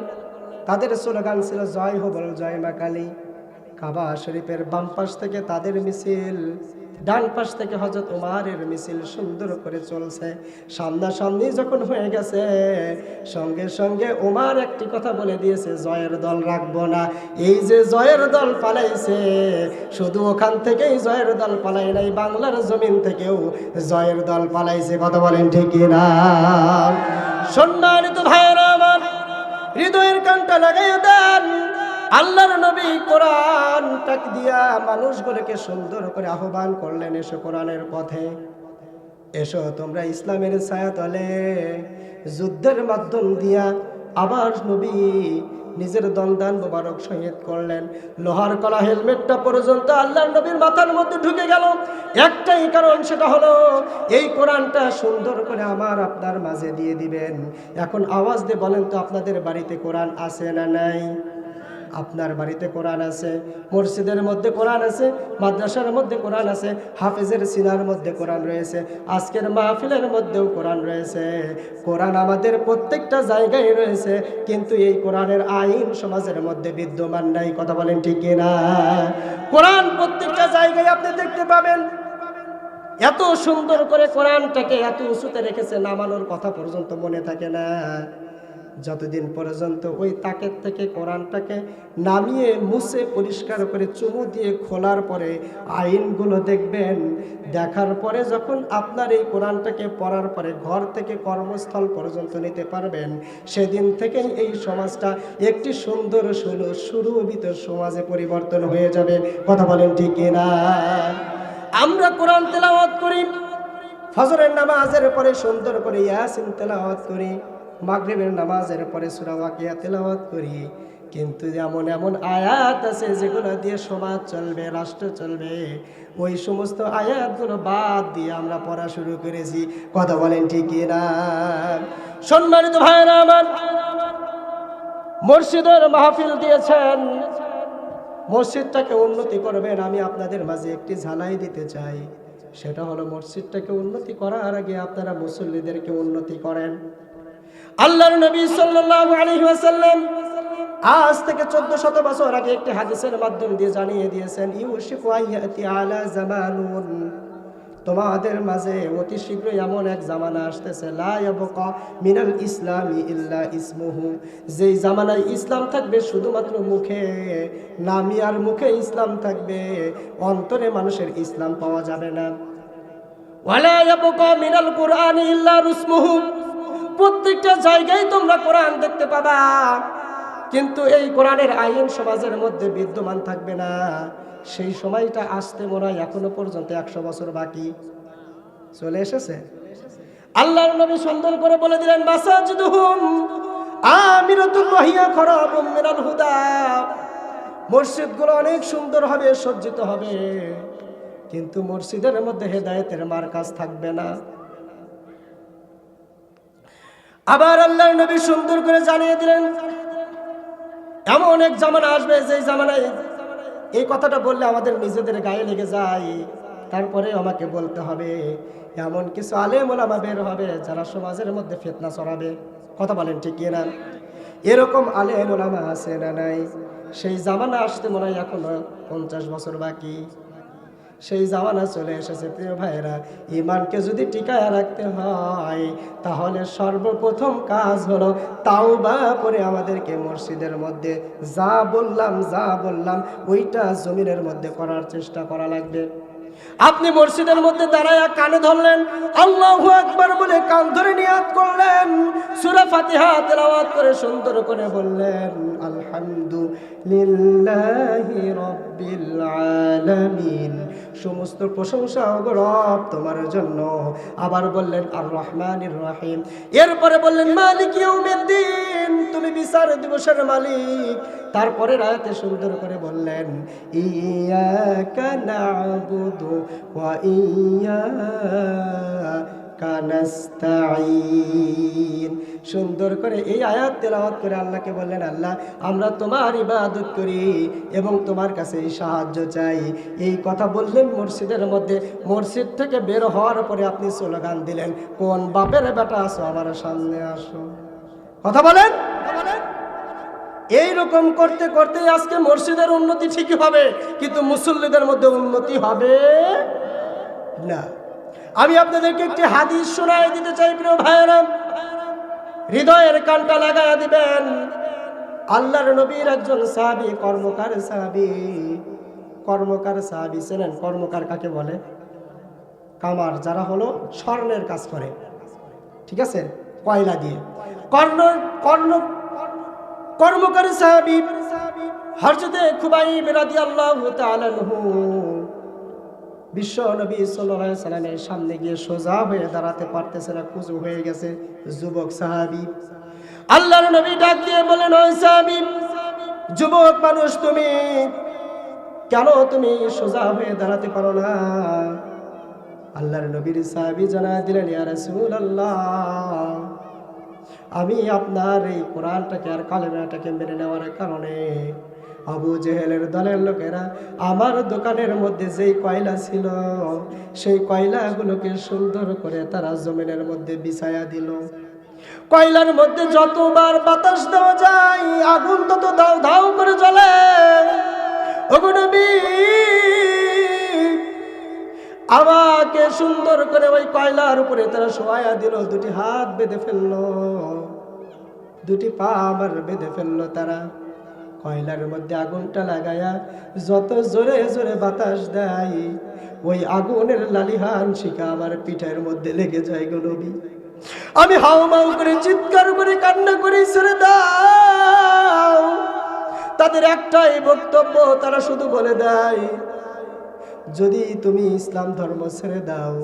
তাদের স্লোগান ছিল জয় হো বল জয় মা কালী। কাবা শরীফের বাম পাশ থেকে তাদের মিছিল, ডান পাশ থেকে হযরত ওমরের মিছিল সুন্দর করে চলছে। সামনাসামনি যখন হয়ে গেছে, সঙ্গে সঙ্গে ওমর একটি কথা বলে দিয়েছে, জয়ের দল রাখবো না। এই যে জয়ের দল পালাইছে, শুধু ওখান থেকেই জয়ের দল পালাই নাই, বাংলার জমিন থেকেও জয়ের দল পালাইছে। কথা বলেন ঠিক না? সম্মানিত ভাইয়েরা আমার, হৃদয়ের কানটা লাগাইয়া দেন। আল্লাহর নবী কোরআনটা দিয়া মানুষগুলোকে সুন্দর করে আহ্বান করলেন, এসো কোরআনের পথে, এসো তোমরা ইসলামের ছায়াতলে। যুদ্ধের মাধ্যম দিয়া আবার নবী নিজের দন্দান মোবারক শহীদ করলেন। লোহার কলা হেলমেটটা পর্যন্ত আল্লাহর নবীর মাথার মধ্যে ঢুকে গেল। একটাই কারণ, সেটা হলো এই কোরআনটা সুন্দর করে আমার আপনার মাঝে দিয়ে দিবেন। এখন আওয়াজ দিয়ে বলেন তো, আপনাদের বাড়িতে কোরআন আছে না নাই? আপনার বাড়িতে কোরআন আছে, মসজিদের মধ্যে কোরআন আছে, মাদ্রাসার মধ্যে কোরআন আছে, হাফেজের সিনার মধ্যে কোরআন রয়েছে, আজকের মাহফিলের মধ্যেও কোরআন রয়েছে। কোরআন আমাদের প্রত্যেকটা জায়গায় রয়েছে, কিন্তু এই কোরআনের আইন সমাজের মধ্যে বিদ্যমান নাই। কথা বলেন ঠিক না? কোরআন প্রত্যেকটা জায়গায় আপনি দেখতে পাবেন। এত সুন্দর করে কোরআনটাকে এত উঁচুতে রেখেছে, নামানোর কথা পর্যন্ত মনে থাকে না। যতদিন পর্যন্ত ওই তাকের থেকে কোরআনটাকে নামিয়ে মুছে পরিষ্কার করে চুমু দিয়ে খোলার পরে আইনগুলো দেখবেন, দেখার পরে যখন আপনার এই কোরআনটাকে পড়ার পরে ঘর থেকে কর্মস্থল পর্যন্ত নিতে পারবেন, সেদিন থেকে এই সমাজটা একটি সুন্দর সুরভিত সমাজে পরিবর্তন হয়ে যাবে। কথা বলেন ঠিক না? আমরা কোরআন তেলাওয়াত করি, ফজরের নামাজের পরে সুন্দর করে ইয়াসিন তেলাওয়াত করি, মাগরিবের নামাজের পরে সূরা ওয়াকিয়া তেলাওয়াত করি, কিন্তু এমন এমন আয়াত আছে যেগুলো দিয়ে সমাজ চলবে, রাষ্ট্র চলবে, ওই সমস্ত আয়াতগুলো বাদ দিয়ে আমরা পড়া শুরু করেছি। কথা বলেন ঠিক না? সম্মানিত ভাইরা আমার, মসজিদের মাহফিল দিয়েছেন, মসজিদটাকে উন্নতি করবেন। আমি আপনাদের মাঝে একটি ঝালাই দিতে চাই, সেটা হলো মসজিদটাকে উন্নতি করার আগে আপনারা মুসল্লিদেরকে উন্নতি করেন। আল্লাহর নবী সাল্লাল্লাহু আলাইহি ওয়াসাল্লাম আজ থেকে 1400 বছর আগে একটি হাদিসের মাধ্যম দিয়ে জানিয়ে দিয়েছেন, ইউশিকু আইয়াতি আলা জামানুন, তোমাদের মাঝে অতি শীঘ্রই এমন এক জামানা আসতেছে, লা ইয়াবকা মিনাল ইসলামি ইল্লা ইসমুহু, যেই জামানায় ইসলাম থাকবে শুধুমাত্র মুখে, নামি আর মুখে ইসলাম থাকবে, অন্তরে মানুষের ইসলাম পাওয়া যাবে না। ওয়ালা ইয়াবকা মিনাল কুরআনি ইল্লা রুসমুহু, প্রত্যেকটা জায়গায় তোমরা কোরআন দেখতে পাবা, কিন্তু এই কোরআনের আইন সমাজের মধ্যে বিদ্যমান থাকবে না। সেই সময়টা আসতে মনে হয় এখনো পর্যন্ত 100 বছর বাকি। চলে এসেছে। আল্লাহর নবী সুন্দর করে বলে দিলেন মাসাজিদুহুম আমিরাতুন ওয়া হিয়া খারাবুম মিনাল হুদা। মসজিদগুলো অনেক সুন্দর হবে, সজ্জিত হবে, কিন্তু মসজিদের মধ্যে হেদায়েতের মার্কাজ থাকবে না। আবার আল্লাহর নবী সুন্দর করে জানিয়ে দিলেন এমন এক জামানা আসবে যেই জামানায় এই কথাটা বললে আমাদের নিজেদের গায়ে লেগে যায়, তারপরে আমাকে বলতে হবে। এমন কিছু আলেম ওলামা বের হবে যারা সমাজের মধ্যে ফিতনা ছড়াবে। কথা বলেন ঠিক কি না? এরকম আলেম ওলামা আছে না নাই? সেই জামানা আসতে মনে হয় এখনো 50 বছর বাকি। সেই জামানা চলে এসেছে প্রিয় ভাইরা। ঈমানকে যদি টিকায় রাখতে হয় তাহলে সর্বপ্রথম কাজ হলো তাওবা করে আমাদেরকে মসজিদের মধ্যে যা বললাম ওইটা জমিনের মধ্যে করার চেষ্টা করা লাগবে। আপনি মসজিদের মধ্যে দাঁড়ায়া কানে ধরলেন, আল্লাহু আকবার বলে কান ধরে নিয়াত করলেন, সূরা ফাতিহা তেলাওয়াত করে সুন্দর করে বললেন আলহামদুলিল্লাহি রাব্বিল আলামিন, সমস্ত প্রশংসা ও গৌরব তোমার জন্য। আবার বললেন আর রহমানির রহিম, এরপরে বললেন মালিক ইয়াউমিদ্দিন, তুমি বিচার দিবসের মালিক। তারপরে আয়াতে সুন্দর করে বললেন ইয়াকা না'বুদু ওয়া ইয়াকা নাস্তাঈন। সুন্দর করে এই আয়াত তেলাওয়াত করে আল্লাহকে বললেন আল্লাহ আমরা তোমার ইবাদত করি এবং তোমার কাছে সাহায্য চাই। এই কথা বললেন মসজিদের মধ্যে। মসজিদ থেকে বের হওয়ার পরে আপনি স্লোগান দিলেন, কোন বাপের বেটা আসো আমার সামনে আসো। কথা বলেন। এইরকম করতে করতে আজকে মসজিদের উন্নতি ঠিকই হবে, কিন্তু মুসল্লিদের মধ্যে উন্নতি হবে না। আমি আপনাদেরকে একটি হাদিস শোনায় দিতে চাই প্রিয় ভাইয়েরা, হৃদয়ের কানটা লাগায়া দিবেন। আল্লাহর নবীর একজন সাহাবী, কর্মকার সাহাবী ছিলেন। কর্মকার কাকে বলে? কামার, যারা হলো স্বর্ণের কাজ করে, ঠিক আছে, কয়লা দিয়ে। কর্মকার সাহাবী হযরতে খুবাইব রাদিয়াল্লাহু তাআলা আনহু বিশ্ব নবী সাল্লাল্লাহু আলাইহি সাল্লামের সামনে গিয়ে সোজা হয়ে দাঁড়াতে পারতেছে না, কুজু হয়ে গেছে। যুবক সাহাবী, আল্লাহর নবী ডাক দিয়ে বলেন, ওই সাহাবী, যুবক মানুষ তুমি কেন তুমি সোজা হয়ে দাঁড়াতে পারো না? আল্লাহর নবীর সাহাবী জানায় দিলেন, ইয়া রাসূলুল্লাহ, আমি আপনার এই কোরআনটাকে আর কালেমাটাকে মেনে নেওয়ার কারণে আবু জেহেলের দলের লোকেরা আমার দোকানের মধ্যে যেই কয়লা ছিল সেই কয়লাগুলোকে সুন্দর করে তারা জমিনের মধ্যে বিছায়া দিল। কয়লার মধ্যে যতবার বাতাস দেওয়া যায় আগুন তত দাও দাও করে জ্বলে। ওগো নবী, আমাকে সুন্দর করে ওই কয়লার উপরে তারা শোয়ায়া দিল। দুটি হাত বেঁধে ফেললো, দুটি পা আমার বেঁধে ফেললো। তারা কয়লার মধ্যে আগুনটা লাগায়া যত জোরে জোরে বাতাস দেয় ওই আগুনের লালিহান শিখা আমার পিঠের মধ্যে লেগে যায় গো নবী। আমি হাউমাউ করে চিৎকার করে কান্না করে, ছেড়ে দাও। তাদের একটাই বক্তব্য, তারা শুধু বলে দেয়, যদি তুমি ইসলাম ধর্ম ছেড়ে দাও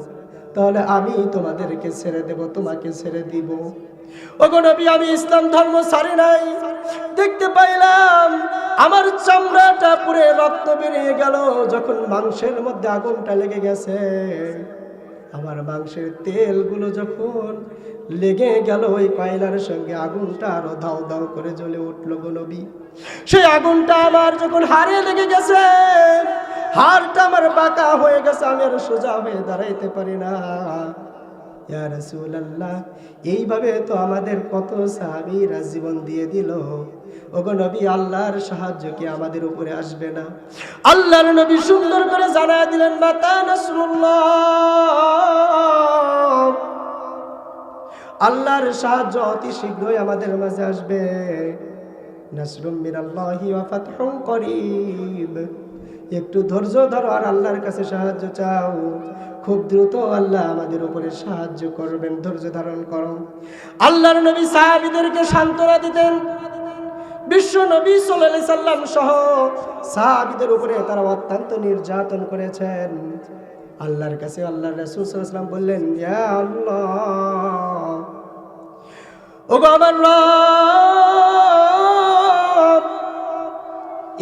তাহলে আমি তোমাদেরকে ছেড়ে দেব, তোমাকে ছেড়ে দিব। ওগো নবী, আমি ইসলাম ধর্ম ছাড়ি নাই। দেখতে পাইলাম আমার চামড়াটা পুরে রক্ত বেরিয়ে গেল যখন মাংসের মধ্যে আগুনটা লেগে গেছে। আমার মাংসের তেলগুলো যখন লেগে গেল ওই কয়লার সঙ্গে, আগুনটা আরো দাও দাও করে জ্বলে উঠলো গো নবী। সেই আগুনটা আমার যখন হাড়ে লেগে গেছে, হাড়টা আমার বাঁকা হয়ে গেছে, আমি আর সোজা হয়ে দাঁড়াইতে পারি না। ইয়া রাসূলুল্লাহ, এইভাবে তো আমাদের কত সাহাবীরা জীবন দিয়ে দিল। ওগো নবী, আল্লাহর সাহায্য কি আমাদের উপরে আসবে না? আল্লাহর নবী সুন্দর করে জানায় দিলেন, মাতা নাসরুল্লাহ, আল্লাহর সাহায্য অতি শীঘ্রই আমাদের মাঝে আসবে। নাসরুম মিনাল্লাহি ওয়া ফাতহুন করিব। একটু ধৈর্য ধরো আর আল্লাহর কাছে সাহায্য চাও, খুব দ্রুত আল্লাহ আমাদের উপরে সাহায্য করবেন। ধৈর্য ধারণ করো। আল্লাহর নবী সাহাবীদেরকে সান্ত্বনা দিতেন। বিশ্ব নবী সাল্লাল্লাহু আলাইহি সাল্লাম সহ সাহাবীদের উপরে তারা অত্যন্ত নির্যাতন করেছেন। আল্লাহর কাছে আল্লাহর রাসূল সাল্লাল্লাহু আলাইহি ওয়াসাল্লাম বললেন, ইয়া আল্লাহ, ওগো আমার রব,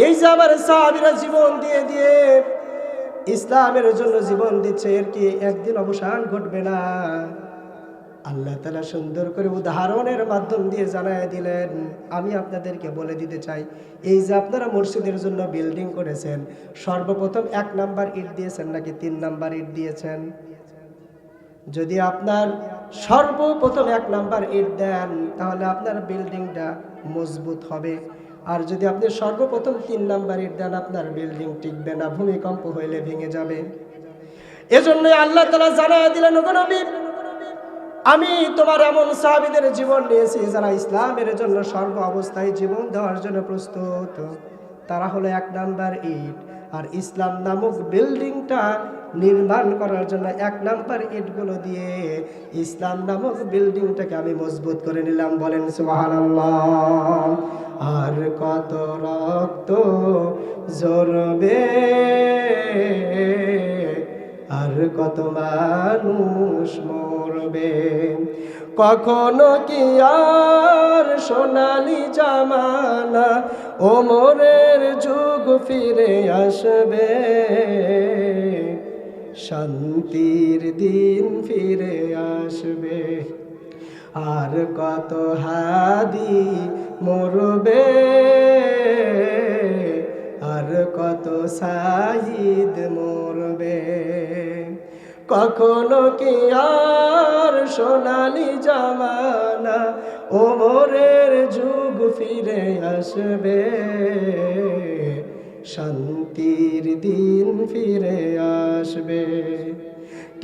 এই যে আমার সাহাবীরা জীবন দিয়ে দিয়ে ইসলামের জন্য জীবন দিচ্ছে, এর কি একদিন অবসান ঘটবে না? আল্লাহ তাআলা সুন্দর করে উদাহরণের মাধ্যম দিয়ে জানায় দিলেন, আমি আপনাদেরকে বলে দিতে চাই, এই যে আপনারা মসজিদের জন্য বিল্ডিং করেছেন, সর্বপ্রথম 1 নাম্বার ইট দিয়েছেন নাকি 3 নাম্বার ইট দিয়েছেন? যদি আপনার সর্বপ্রথম 1 নাম্বার ইট দেন তাহলে আপনার বিল্ডিংটা মজবুত হবে, আর যদি আপনি সর্বপ্রথম 3 নাম্বার ইট দেন আপনার বিল্ডিং টিকবে না, ভূমিকম্প হইলে ভেঙে যাবে। এজন্য আল্লাহ তাআলা জানায় দিলেন, ওগো নবী, আমি তোমার এমন সাহাবীদের জীবন নিয়েছি যারা ইসলামের জন্য সর্ব অবস্থায় জীবন দেওয়ার জন্য প্রস্তুত। তারা হলো 1 নাম্বার ইট, আর ইসলাম নামক বিল্ডিংটা নির্মাণ করার জন্য 1 নাম্বার ইটগুলো দিয়ে ইসলাম নামক বিল্ডিংটাকে আমি মজবুত করে নিলাম। বলেন সুবহানাল্লাহ। আর কত রক্ত ঝরবে, আর কত মানুষ মরবে, কখনো কি আর সোনালি জামানা ওমরের যুগ ফিরে আসবে, শান্তির দিন ফিরে আসবে, আর কত হাদি মরবে, আর কত সাইদ মরবে, কখনো কি আর সোনালি জামানা ওমরের যুগ ফিরে আসবে, শান্তির দিন ফিরে আসবে।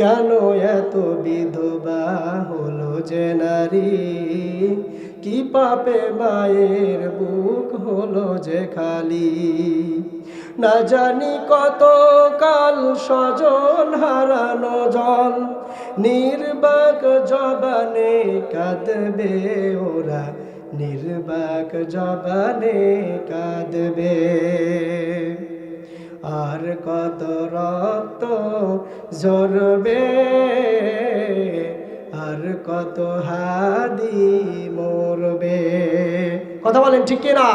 কেন এত বিধবা হলো যে নারী, কি পাপে মায়ের বুক হলো যে খালি, না জানি কত কাল স্বজন হারানো জন, নির্বাক জবানে কাঁদবে ওরা, নির্বাক জবানে কাঁদবে, আর কত রক্ত ঝরবে, আর কত হাদি মরবে। কথা বলেন ঠিক কিনা?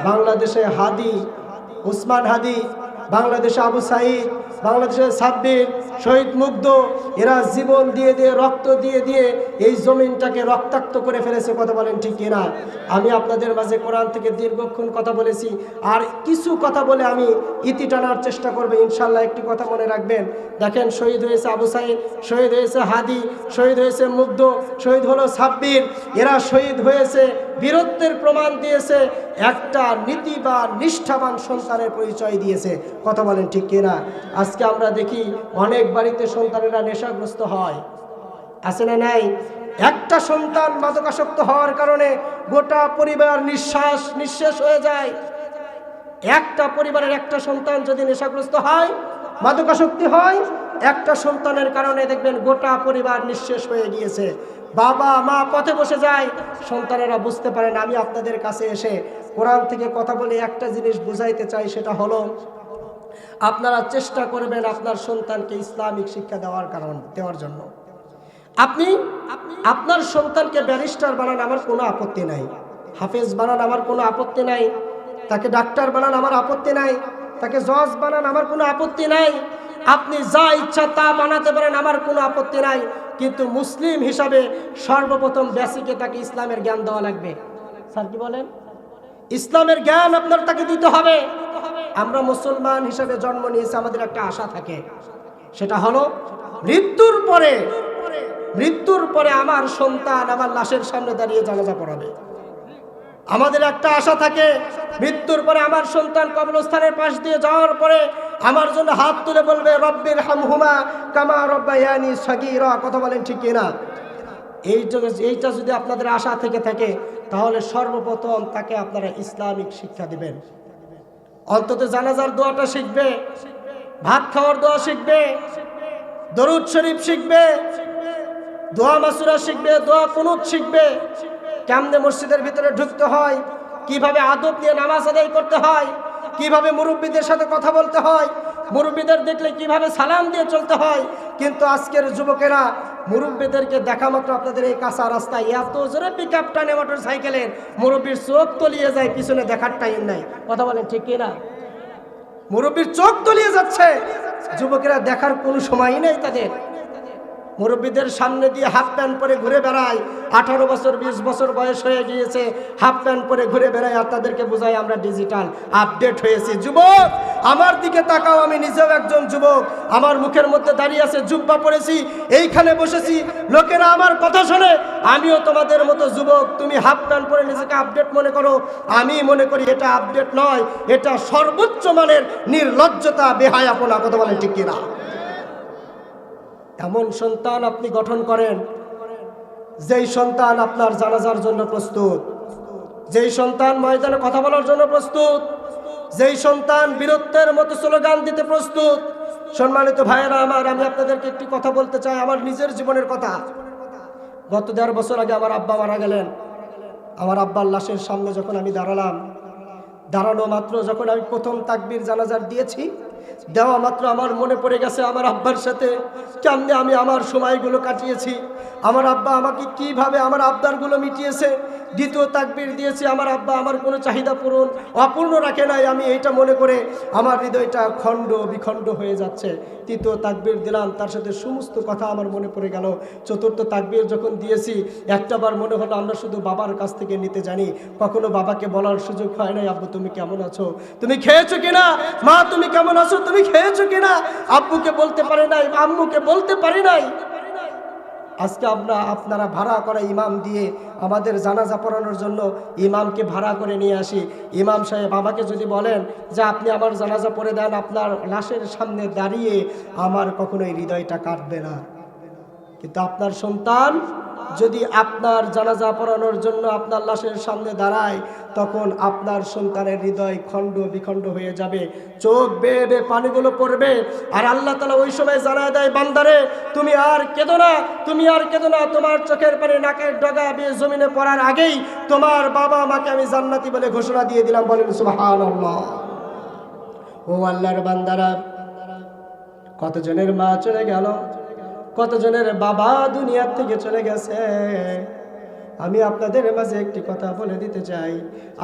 বাংলাদেশে হাদি, উসমান হাদি, বাংলাদেশে আবু সাইদ, বাংলাদেশের সাব্বির, শহীদ মুগ্ধ, এরা জীবন দিয়ে দিয়ে রক্ত দিয়ে দিয়ে এই জমিনটাকে রক্তাক্ত করে ফেলেছে। কথা বলেন ঠিক কিনা? আমি আপনাদের মাঝে কোরআন থেকে দীর্ঘক্ষণ কথা বলেছি, আর কিছু কথা বলে আমি ইতি টানার চেষ্টা করবো ইনশাল্লাহ। একটি কথা মনে রাখবেন, দেখেন শহীদ হয়েছে আবু সাইদ, শহীদ হয়েছে হাদি, শহীদ হয়েছে মুগ্ধ, শহীদ হলো সাব্বির, এরা শহীদ হয়েছে, বীরত্বের প্রমাণ দিয়েছে, একটা নীতি বা নিষ্ঠাবান সন্তানের পরিচয় দিয়েছে। কথা বলেন ঠিক কিনা? আজকে আমরা দেখি অনেক বাড়িতে সন্তানেরা নেশাগ্রস্ত হয়, আছে না নাই? একটা সন্তান মাদকাসক্ত হওয়ার কারণে গোটা পরিবার নিঃশেষ হয়ে যায়। একটা পরিবারের একটা সন্তান যদি নেশাগ্রস্ত হয়, মাদকাসক্তি হয়, একটা সন্তানের কারণে দেখবেন গোটা পরিবার নিঃশেষ হয়ে গিয়েছে। বাবা মা পথে বসে যায়, সন্তানেরা বুঝতে পারেন। আমি আপনাদের কাছে এসে কোরআন থেকে কথা বলে একটা জিনিস বুঝাইতে চাই, সেটা হলো আপনারা চেষ্টা করবেন আপনার সন্তানকে ইসলামিক শিক্ষা দেওয়ার জন্য। আপনি আপনার সন্তানকে ব্যারিস্টার বানান, আমার কোনো আপত্তি নাই। হাফেজ বানান, আমার কোনো আপত্তি নাই। তাকে ডাক্তার বানান, আমার আপত্তি নাই। তাকে জজ বানান, আমার কোনো আপত্তি নাই। আপনি যা ইচ্ছা তা বানাতে পারেন, আমার কোনো আপত্তি নাই। কিন্তু মুসলিম হিসাবে সর্বপ্রথম বেসিকে তাকে ইসলামের জ্ঞান দেওয়া লাগবে। স্যার কি বলেন? ইসলামের জ্ঞান আপনার তাকে দিতে হবে। আমরা মুসলমান হিসাবে জন্ম নিয়েছি, আমাদের একটা আশা থাকে, সেটা হলো মৃত্যুর পরে আমার সন্তান আমার লাশের সামনে দাঁড়িয়ে জানাজা পড়াবে। আমাদের একটা আশা থাকে, মৃত্যুর পরে আমার সন্তান কবরস্থানের পাশ দিয়ে যাওয়ার পরে আমার জন্য হাত তুলে বলবে, রব্বির হামহুমা কামা রব্বায়ানি সগীরা। কথা বলেন ঠিক কিনা? এইটা যদি আপনাদের আশা থেকে থাকে, তাহলে সর্বপ্রথম তাকে আপনারা ইসলামিক শিক্ষা দিবেন। অন্তত জানাজার দোয়াটা শিখবে, ভাত খাওয়ার দোয়া শিখবে, দরুদ শরীফ শিখবে, দোয়া মাসুরা শিখবে, দোয়া কুনুত শিখবে, কেমনে মসজিদের ভিতরে ঢুকতে হয়, কিভাবে আদব নিয়ে নামাজ আদায় করতে হয়, কিভাবে মুরব্বীদের সাথে কথা বলতে হয়, মুরব্বীদের দেখলে কিভাবে সালাম দিয়ে চলতে হয়, কিন্তু আজকের যুবকেরা মুরব্বীদেরকে দেখা মাত্র আপনাদের এই কাঁচা রাস্তায় এত জোরে পিক আপ টানে মোটর সাইকেলের, মুরব্বীর চোখ তলিয়ে যায়, পিছনে দেখার টাইম নাই। কথা বলেন ঠিক কিনা? মুরব্বীর চোখ তলিয়ে যাচ্ছে, যুবকেরা দেখার কোনো সময়ই নেই তাদের। মুরব্বীদের সামনে দিয়ে হাফ প্যান্ট পরে ঘুরে বেড়ায়, 18 বছর 20 বছর বয়স হয়ে গিয়েছে, হাফ প্যান্ট পরে ঘুরে বেড়ায়, আর তাদেরকে বোঝায় আমরা ডিজিটাল আপডেট হয়েছি। যুবক আমার দিকে তাকাও, আমি নিজেও একজন যুবক, আমার মুখের মধ্যে দাঁড়িয়ে আছে, জুব্বা পরেছি, এইখানে বসেছি, লোকেরা আমার কথা শোনে, আমিও তোমাদের মতো যুবক। তুমি হাফ প্যান্ট পরে নিজেকে আপডেট মনে করো, আমি মনে করি এটা আপডেট নয়, এটা সর্বোচ্চ মানের নির্লজ্জতা, বেহায়াপনা। কথা বলেন ঠিক কিনা? এমন সন্তান আপনি গঠন করেন যেই সন্তান আপনার জানাজার জন্য প্রস্তুত, যেই সন্তান ময়দানে কথা বলার জন্য প্রস্তুত, যেই সন্তান বীরত্বের মতো স্লোগান দিতে প্রস্তুত। সম্মানিত ভাইয়েরা আমার, আমি আপনাদেরকে একটি কথা বলতে চাই, আমার নিজের জীবনের কথা। গত 1.5 বছর আগে আমার আব্বা মারা গেলেন। আমার আব্বার লাশের সামনে যখন আমি দাঁড়ানো মাত্র যখন আমি প্রথম তাকবীর জানাজার দিয়েছি, দেওয়া মাত্র আমার মনে পড়ে গেছে আমার আব্বার সাথে কেমনে আমি আমার সময়গুলো কাটিয়েছি, আমার আব্বা আমাকে কিভাবে আমার আবদারগুলো মিটিয়েছে। দ্বিতীয় তাকবীর দিয়েছি, আমার আব্বা আমার কোনো চাহিদা পূরণ অপূর্ণ রাখে নাই, আমি এইটা মনে করে আমার হৃদয়টা খণ্ড বিখণ্ড হয়ে যাচ্ছে। তৃতীয় তাকবীর দিলাম, তার সাথে সমস্ত কথা আমার মনে পড়ে গেল। চতুর্থ তাকবীর যখন দিয়েছি, একটাবার মনে হলো আমরা শুধু বাবার কাছ থেকে নিতে জানি, কখনো বাবাকে বলার সুযোগ হয় নাই, আব্বু তুমি কেমন আছো, তুমি খেয়েছো কিনা, মা তুমি কেমন আছো, তুমি খেয়েছো কিনা। আব্বুকে বলতে পারি নাই, আম্মুকে বলতে পারি নাই। আজকে আপনারা ভাড়া করা ইমাম দিয়ে আমাদের জানাজা পড়ানোর জন্য ইমামকে ভাড়া করে নিয়ে আসি। ইমাম সাহেব আমাকে যদি বলেন যে আপনি আমার জানাজা পড়ে দেন, আপনার লাশের সামনে দাঁড়িয়ে আমার কখনোই হৃদয়টা কাটবে না। কিন্তু আপনার সন্তান যদি আপনার জানাজা পড়ানোর জন্য আপনার লাশের সামনে দাঁড়ায়, তখন আপনার সন্তানের হৃদয় খণ্ড বিখণ্ড হয়ে যাবে, চোখ বেয়ে বেয়ে পানিগুলো পড়বে। আর আল্লাহ তাআলা ওই সময় জানায় দেয়, বান্দারে তুমি আর কেঁদো না, তুমি আর কেঁদো না, তোমার চোখের পানি নাকের ডগা বেয়ে জমিনে পড়ার আগেই তোমার বাবা মাকে আমি জান্নাতি বলে ঘোষণা দিয়ে দিলাম। বলেন সুবহানাল্লাহ। ও আল্লাহর বান্দারা, কতজনের মা চলে গেল, কতজনের বাবা দুনিয়ার থেকে চলে গেছে। আমি আপনাদের মাঝে একটি কথা বলে দিতে চাই,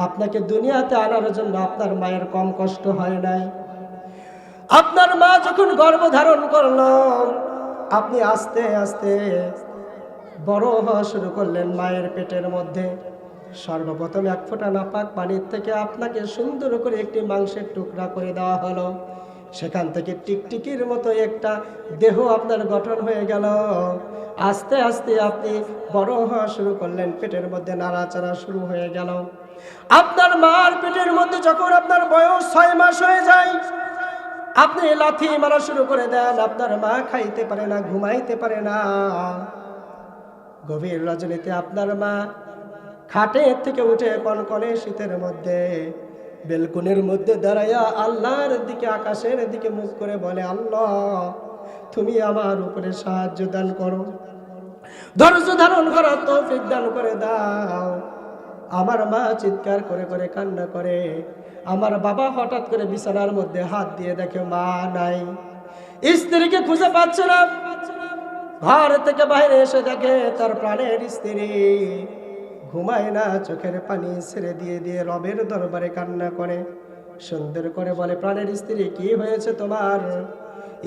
আপনাকে দুনিয়াতে আনার জন্য আপনার মায়ের কম কষ্ট হয় নাই। আপনার মা যখন গর্ভধারণ করলো, আপনি আস্তে আস্তে বড় হওয়া শুরু করলেন মায়ের পেটের মধ্যে। সর্বপ্রথম 1 ফোঁটা নাপাক পানির থেকে আপনাকে সুন্দর করে একটি মাংসের টুকরা করে দেওয়া হলো। সেখান থেকে টিকটিকির মতো একটা দেহ আপনার গঠন হয়ে গেল। আস্তে আস্তে আপনি বড় হওয়া শুরু করলেন, পেটের মধ্যে নাড়াচাড়া শুরু হয়ে গেল। আপনার মার পেটের মধ্যে যখন আপনার বয়স 6 মাস হয়ে যায়, আপনি লাথি মারা শুরু করে দেন। আপনার মা খাইতে পারে না, ঘুমাইতে পারে না। গভীর রজনীতে আপনার মা খাটের থেকে উঠে কনকনে শীতের মধ্যে বেলকুনির মধ্যে দাঁড়াইয়া আল্লাহর দিকে, আকাশের দিকে মুখ করে বলে, আল্লাহ তুমি আমার উপরে সাহায্য দান করো, ধৈর্য ধারণ করার তৌফিক দান করে দাও। আমার মা চিৎকার করে করে কান্না করে। আমার বাবা হঠাৎ করে বিছানার মধ্যে হাত দিয়ে দেখে মা নাই, স্ত্রীকে খুঁজে পাচ্ছে না। ঘর থেকে বাইরে এসে দেখে তার প্রাণের স্ত্রী ঘুমায় না, চোখের পানি ছেড়ে দিয়ে দিয়ে রবের দরবারে কান্না করে। সুন্দর করে বলে, প্রাণের স্ত্রী কি হয়েছে তোমার?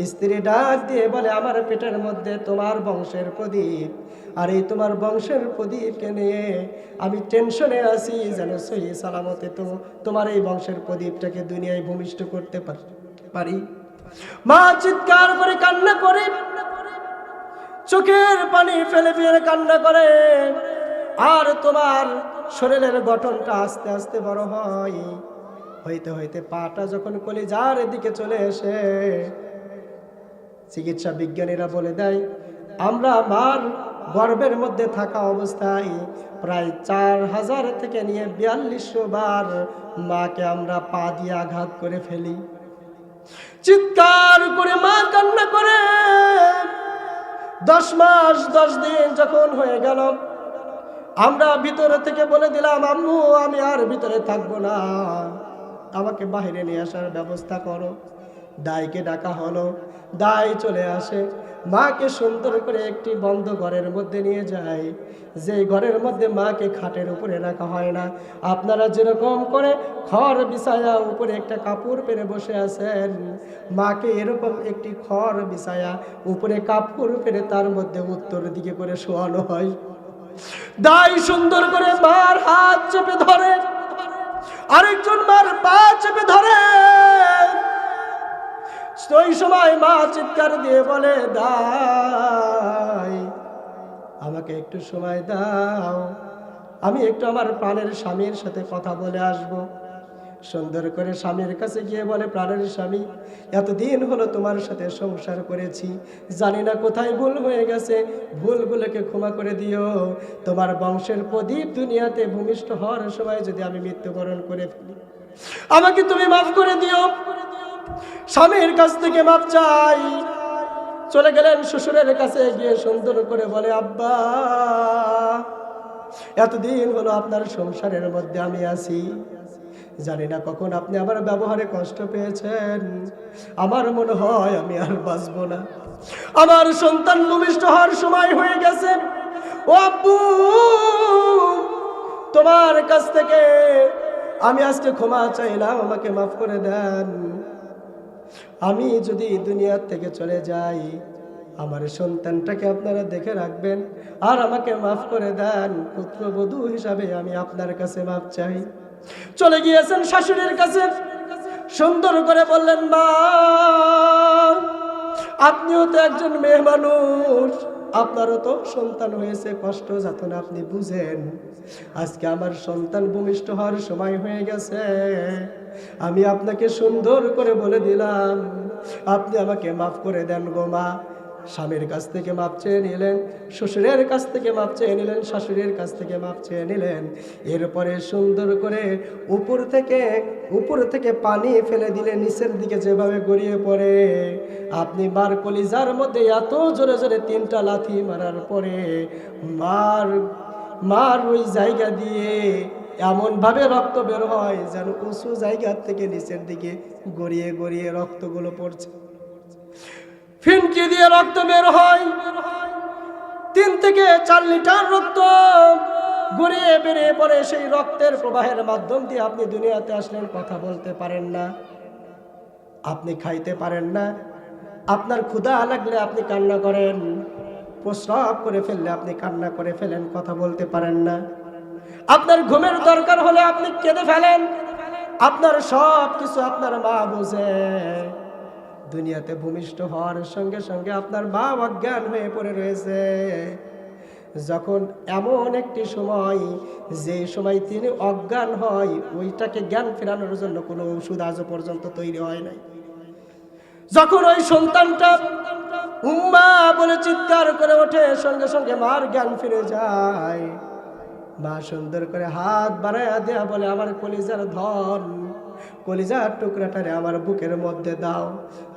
স্ত্রী ডাক দিয়ে বলে, আমার পেটের মধ্যে তোমার বংশের প্রদীপ, আর এই তোমার বংশের প্রদীপকে নিয়ে আমি টেনশনে আছি, যেন সহি সালামতে তোমার এই বংশের প্রদীপটাকে দুনিয়ায় ভূমিষ্ঠ করতে পারি। মা চিৎকার করে কান্না করে, চোখের পানি ফেলে ফেলে কান্না করে। আর তোমার শরীরের গঠনটা আস্তে আস্তে বড় হয়, হইতে হইতে পাটা যখন কলিজার দিকে চলে এসে, চিকিৎসা বিজ্ঞানীরা বলে দেয়, আমরা মার গর্ভের মধ্যে থাকা অবস্থায় প্রায় 4000 থেকে নিয়ে 4200 বার মাকে আমরা পা দিয়ে আঘাত করে ফেলি। চিৎকার করে মা কান্না করে। 10 মাস 10 দিন যখন হয়ে গেল, আমরা ভিতরে থেকে বলে দিলাম, আম্মু আমি আর ভিতরে থাকবো না, আমাকে বাইরে নিয়ে আসার ব্যবস্থা করো। দাইকে ডাকা হলো, দাই চলে আসে, মাকে সুন্দর করে একটি বন্ধ ঘরের মধ্যে নিয়ে যায়, যে ঘরের মধ্যে মাকে খাটের উপরে রাখা হয় না। আপনারা যেরকম করে খড় বিছায়া উপরে একটা কাপড় পেরে বসে আছেন, মাকে এরকম একটি খড় বিছায়া উপরে কাপড় পেরে তার মধ্যে উত্তর দিকে করে শোয়ানো হয়। দাই সুন্দর করে মার হাত চেপে ধরে, আরেকজন মার পা চেপে ধরে। ওই সময় মা চিৎকার দিয়ে বলে, দাই আমাকে একটু সময় দাও, আমি একটু আমার প্রাণের স্বামীর সাথে কথা বলে আসব। সুন্দর করে স্বামীর কাছে গিয়ে বলে, প্রাণের স্বামী, এতদিন হলো তোমার সাথে সংসার করেছি, জানি না কোথায় ভুল হয়ে গেছে, ভুলগুলোকে ক্ষমা করে দিও। তোমার বংশের প্রদীপ দুনিয়াতে ভূমিষ্ঠ হওয়ার সময় যদি আমি মৃত্যুবরণ করে ফেলি, আমাকে তুমি মাফ করে দিও। স্বামীর কাছ থেকে মাফ চাই। চলে গেলেন শ্বশুরের কাছে, গিয়ে সুন্দর করে বলে, আব্বা, এতদিন হলো আপনার সংসারের মধ্যে আমি আছি, জানি না কখন আপনি আমার ব্যবহারে কষ্ট পেয়েছেন, আমার মনে হয় আমি আর বাঁচবো না, আমার সন্তান ভূমিষ্ঠ হওয়ার সময় হয়ে গেছে। ও আব্বু, তোমার কাছ থেকে আমি আজকে ক্ষমা চাইলাম, আমাকে মাফ করে দেন। আমি যদি দুনিয়ার থেকে চলে যাই, আমার সন্তানটাকে আপনারা দেখে রাখবেন, আর আমাকে মাফ করে দেন। পুত্রবধূ হিসাবে আমি আপনার কাছে মাফ চাই। চলে গিয়েছেন শাশুড়ির কাছে, সুন্দর করে বললেন, মা, আপনিও তো একজন মেয়ে মানুষ, আপনারও তো সন্তান হয়েছে, কষ্ট যাতনা আপনি বুঝেন। আজকে আমার সন্তান ভূমিষ্ঠ হওয়ার সময় হয়ে গেছে, আমি আপনাকে সুন্দর করে বলে দিলাম, আপনি আমাকে মাফ করে দেন গো মা। স্বামীর কাছ থেকে মাপ চেয়ে নিলেন, শ্বশুরের কাছ থেকে মাপ চেয়ে নিলেন, শাশুড়ির কাছ থেকে মাপ চেয়ে নিলেন। এরপরে সুন্দর করে উপর থেকে পানি ফেলে দিলে নিচের দিকে যেভাবে গড়িয়ে পড়ে, আপনি মার কলিজার মধ্যে এত জোরে জোরে 3টা লাথি মারার পরে মার ওই জায়গা দিয়ে এমন ভাবে রক্ত বের হয় যেন উঁচু জায়গা থেকে নিচের দিকে গড়িয়ে গড়িয়ে রক্তগুলো পড়ছে। ফিনকি দিয়ে রক্ত বের হয়, 3 থেকে 4 লিটার রক্ত গড়িয়ে বেরিয়ে পড়ে। সেই রক্তের প্রবাহের মাধ্যম দিয়ে আপনি দুনিয়াতে আসলেন, কথা বলতে পারেন না, আপনি খাইতে পারেন না, আপনার ক্ষুধা লাগলে আপনি কান্না করেন, প্রস্রাব করে ফেললে আপনি কান্না করে ফেলেন, কথা বলতে পারেন না, আপনার ঘুমের দরকার হলে আপনি কেঁদে ফেলেন। আপনার সব কিছু আপনার মা বুঝে। দুনিয়াতে ভূমিষ্ঠ হওয়ার সঙ্গে সঙ্গে আপনার মা অজ্ঞান হয়ে পড়ে রয়েছে। যখন এমন একটি সময়, যে সময় তিনি অজ্ঞান হয়, ওইটাকে জ্ঞান ফেরানোর জন্য কোনো ওষুধ আজও পর্যন্ত তৈরি হয় নাই। যখন ওই সন্তানটা উম্মা বলে চিৎকার করে ওঠে, সঙ্গে সঙ্গে মার জ্ঞান ফিরে যায়। মা সুন্দর করে হাত বাড়াইয়া দেয়া বলে, আমার কলিজার ধন, কলিজার টুকরাটারে আমার বুকের মধ্যে দাও।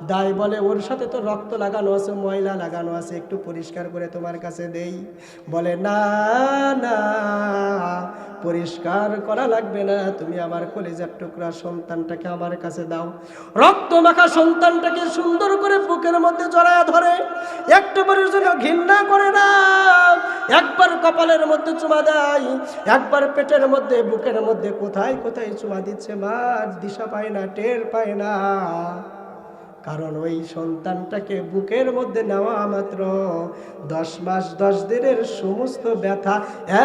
দাই বলে, ওর সাথে তো রক্ত লাগানো আছে, ময়লা লাগানো আছে, একটু পরিষ্কার করে তোমার কাছে দেই। বলে, না না, পরিষ্কার করা লাগবে না, তুমি আমার কলিজার টুকরা সন্তানটাকে আমার কাছে দাও। রক্ত মাখা সন্তানটাকে সুন্দর করে বুকের মধ্যে জড়ায়া ধরে, একবারের জন্য ঘৃণা করে না। একবার কপালের মধ্যে চুমা দেয়, একবার পেটের মধ্যে, বুকের মধ্যে, কোথায় কোথায় চুমা দিচ্ছে। মা দিশা পায় না, টের পায় না, কারণ ওই সন্তানটাকে বুকের মধ্যে নেওয়া মাত্র 10 মাস 10 দিনের সমস্ত ব্যথা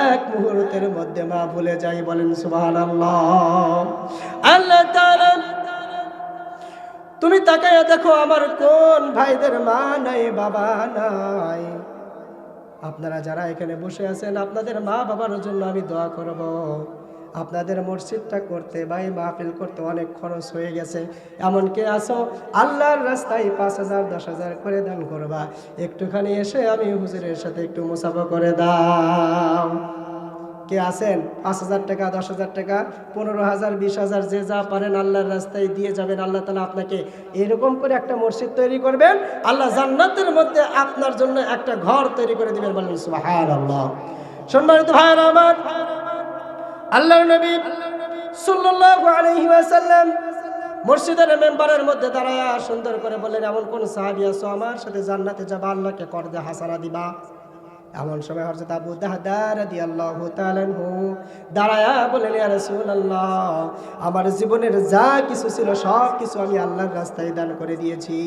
এক মুহূর্তের মধ্যে মা ভুলে যায়। বলেন সুবহানাল্লাহ। আল্লাহ তাআলা, তুমি তাকায়া দেখো, আমার কোন ভাইদের মা নাই, বাবা নাই। আপনারা যারা এখানে বসে আছেন, আপনাদের মা বাবার জন্য আমি দোয়া করব। আপনাদের মসজিদটা করতে বা এই মাহফিল করতে অনেক খরচ হয়ে গেছে। এমনকি আসো আল্লাহর রাস্তায় 5,000 10,000 করে দান করবা, একটুখানি এসে আমি হুজুরের সাথে একটু মুসাফা করে দাও। কে আছেন? 5,000 টাকা, 10,000 টাকা, 15,000, 20,000, যে যা পারেন আল্লাহর রাস্তায় দিয়ে যাবেন। আল্লাহ তাআলা আপনাকে এরকম করে একটা মসজিদ তৈরি করবেন, আল্লাহ জান্নাতের মধ্যে আপনার জন্য একটা ঘর তৈরি করে দিবেন। বলেন সুবহানাল্লাহ। সম্মানিত ভাইরা আমার, আল্লাহর নবী সাল্লাল্লাহু আলাইহি ওয়াসাল্লাম মসজিদের মেম্বারের মধ্যে দাঁড়ায়া সুন্দর করে বললেন, এমন কোন সাহাবী আছো আমার সাথে জান্নাতে যাবা, আল্লাহকে করদে হাসানা দিবা? এমন সময় হযরত আবু দাহদা রাদিয়াল্লাহু তাআলা আনহু দাঁড়ায়া বললেন, ইয়া রাসূলুল্লাহ, আমার জীবনের যা কিছু ছিল সব কিছু আমি আল্লাহর রাস্তায় দান করে দিয়েছি।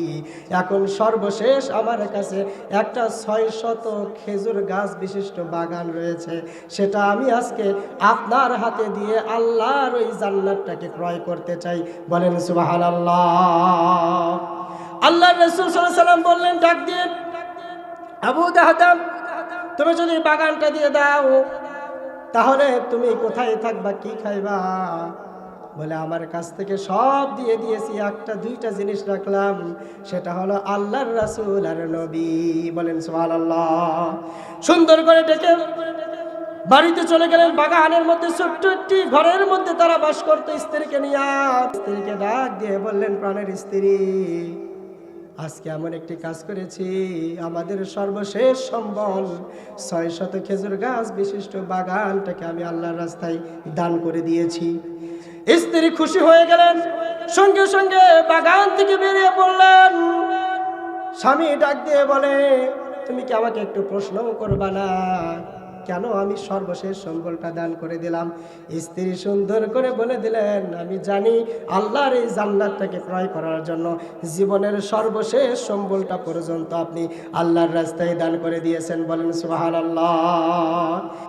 এখন সর্বশেষ আমার কাছে একটা 600 খেজুর গাছ বিশিষ্ট বাগান রয়েছে, সেটা আমি আজকে আপনার হাতে দিয়ে আল্লাহর ওই জান্নাতটাকে ক্রয় করতে চাই। বলেন সুবহানাল্লাহ। আল্লাহর রাসূল সাল্লাল্লাহু আলাইহি ওয়াসাল্লাম বললেন ডাক দিয়ে, আবু দাহদা, তুমি যদি বাগানটা দিয়ে দাও তাহলে তুমি কোথায় থাকবা, কি খাইবা? বলে, আমার কাছ থেকে সব দিয়ে দিয়েছি, একটা দুইটা জিনিস রাখলাম, সেটা হলো আল্লাহর রাসূল আর নবী। বলেন সুবহানাল্লাহ। সুন্দর করে ডেকে বাড়িতে চলে গেলেন। বাগানের মধ্যে ছোট্ট একটি ঘরের মধ্যে তারা বাস করতো স্ত্রীকে নিয়ে। স্ত্রীকে ডাক দিয়ে বললেন, প্রাণের স্ত্রী, আজকে এমন একটি কাজ করেছি, আমাদের সর্বশেষ সম্বল 600 খেজুর গাছ বিশিষ্ট বাগানটাকে আমি আল্লাহর রাস্তায় দান করে দিয়েছি। স্ত্রী খুশি হয়ে গেলেন, সঙ্গে সঙ্গে বাগান থেকে বেরিয়ে পড়লেন। স্বামী ডাক দিয়ে বলে, তুমি কি আমাকে একটু প্রশ্ন করবা না, কেন আমি সর্বশেষ সম্বলটা দান করে দিলাম? স্ত্রী সুন্দর করে বলে দিলেন, আমি জানি আল্লাহর এই জান্নাতটাকে ক্রয় করার জন্য জীবনের সর্বশেষ সম্বলটা পর্যন্ত আপনি আল্লাহর রাস্তায় দান করে দিয়েছেন। বলেন সুবহানাল্লাহ।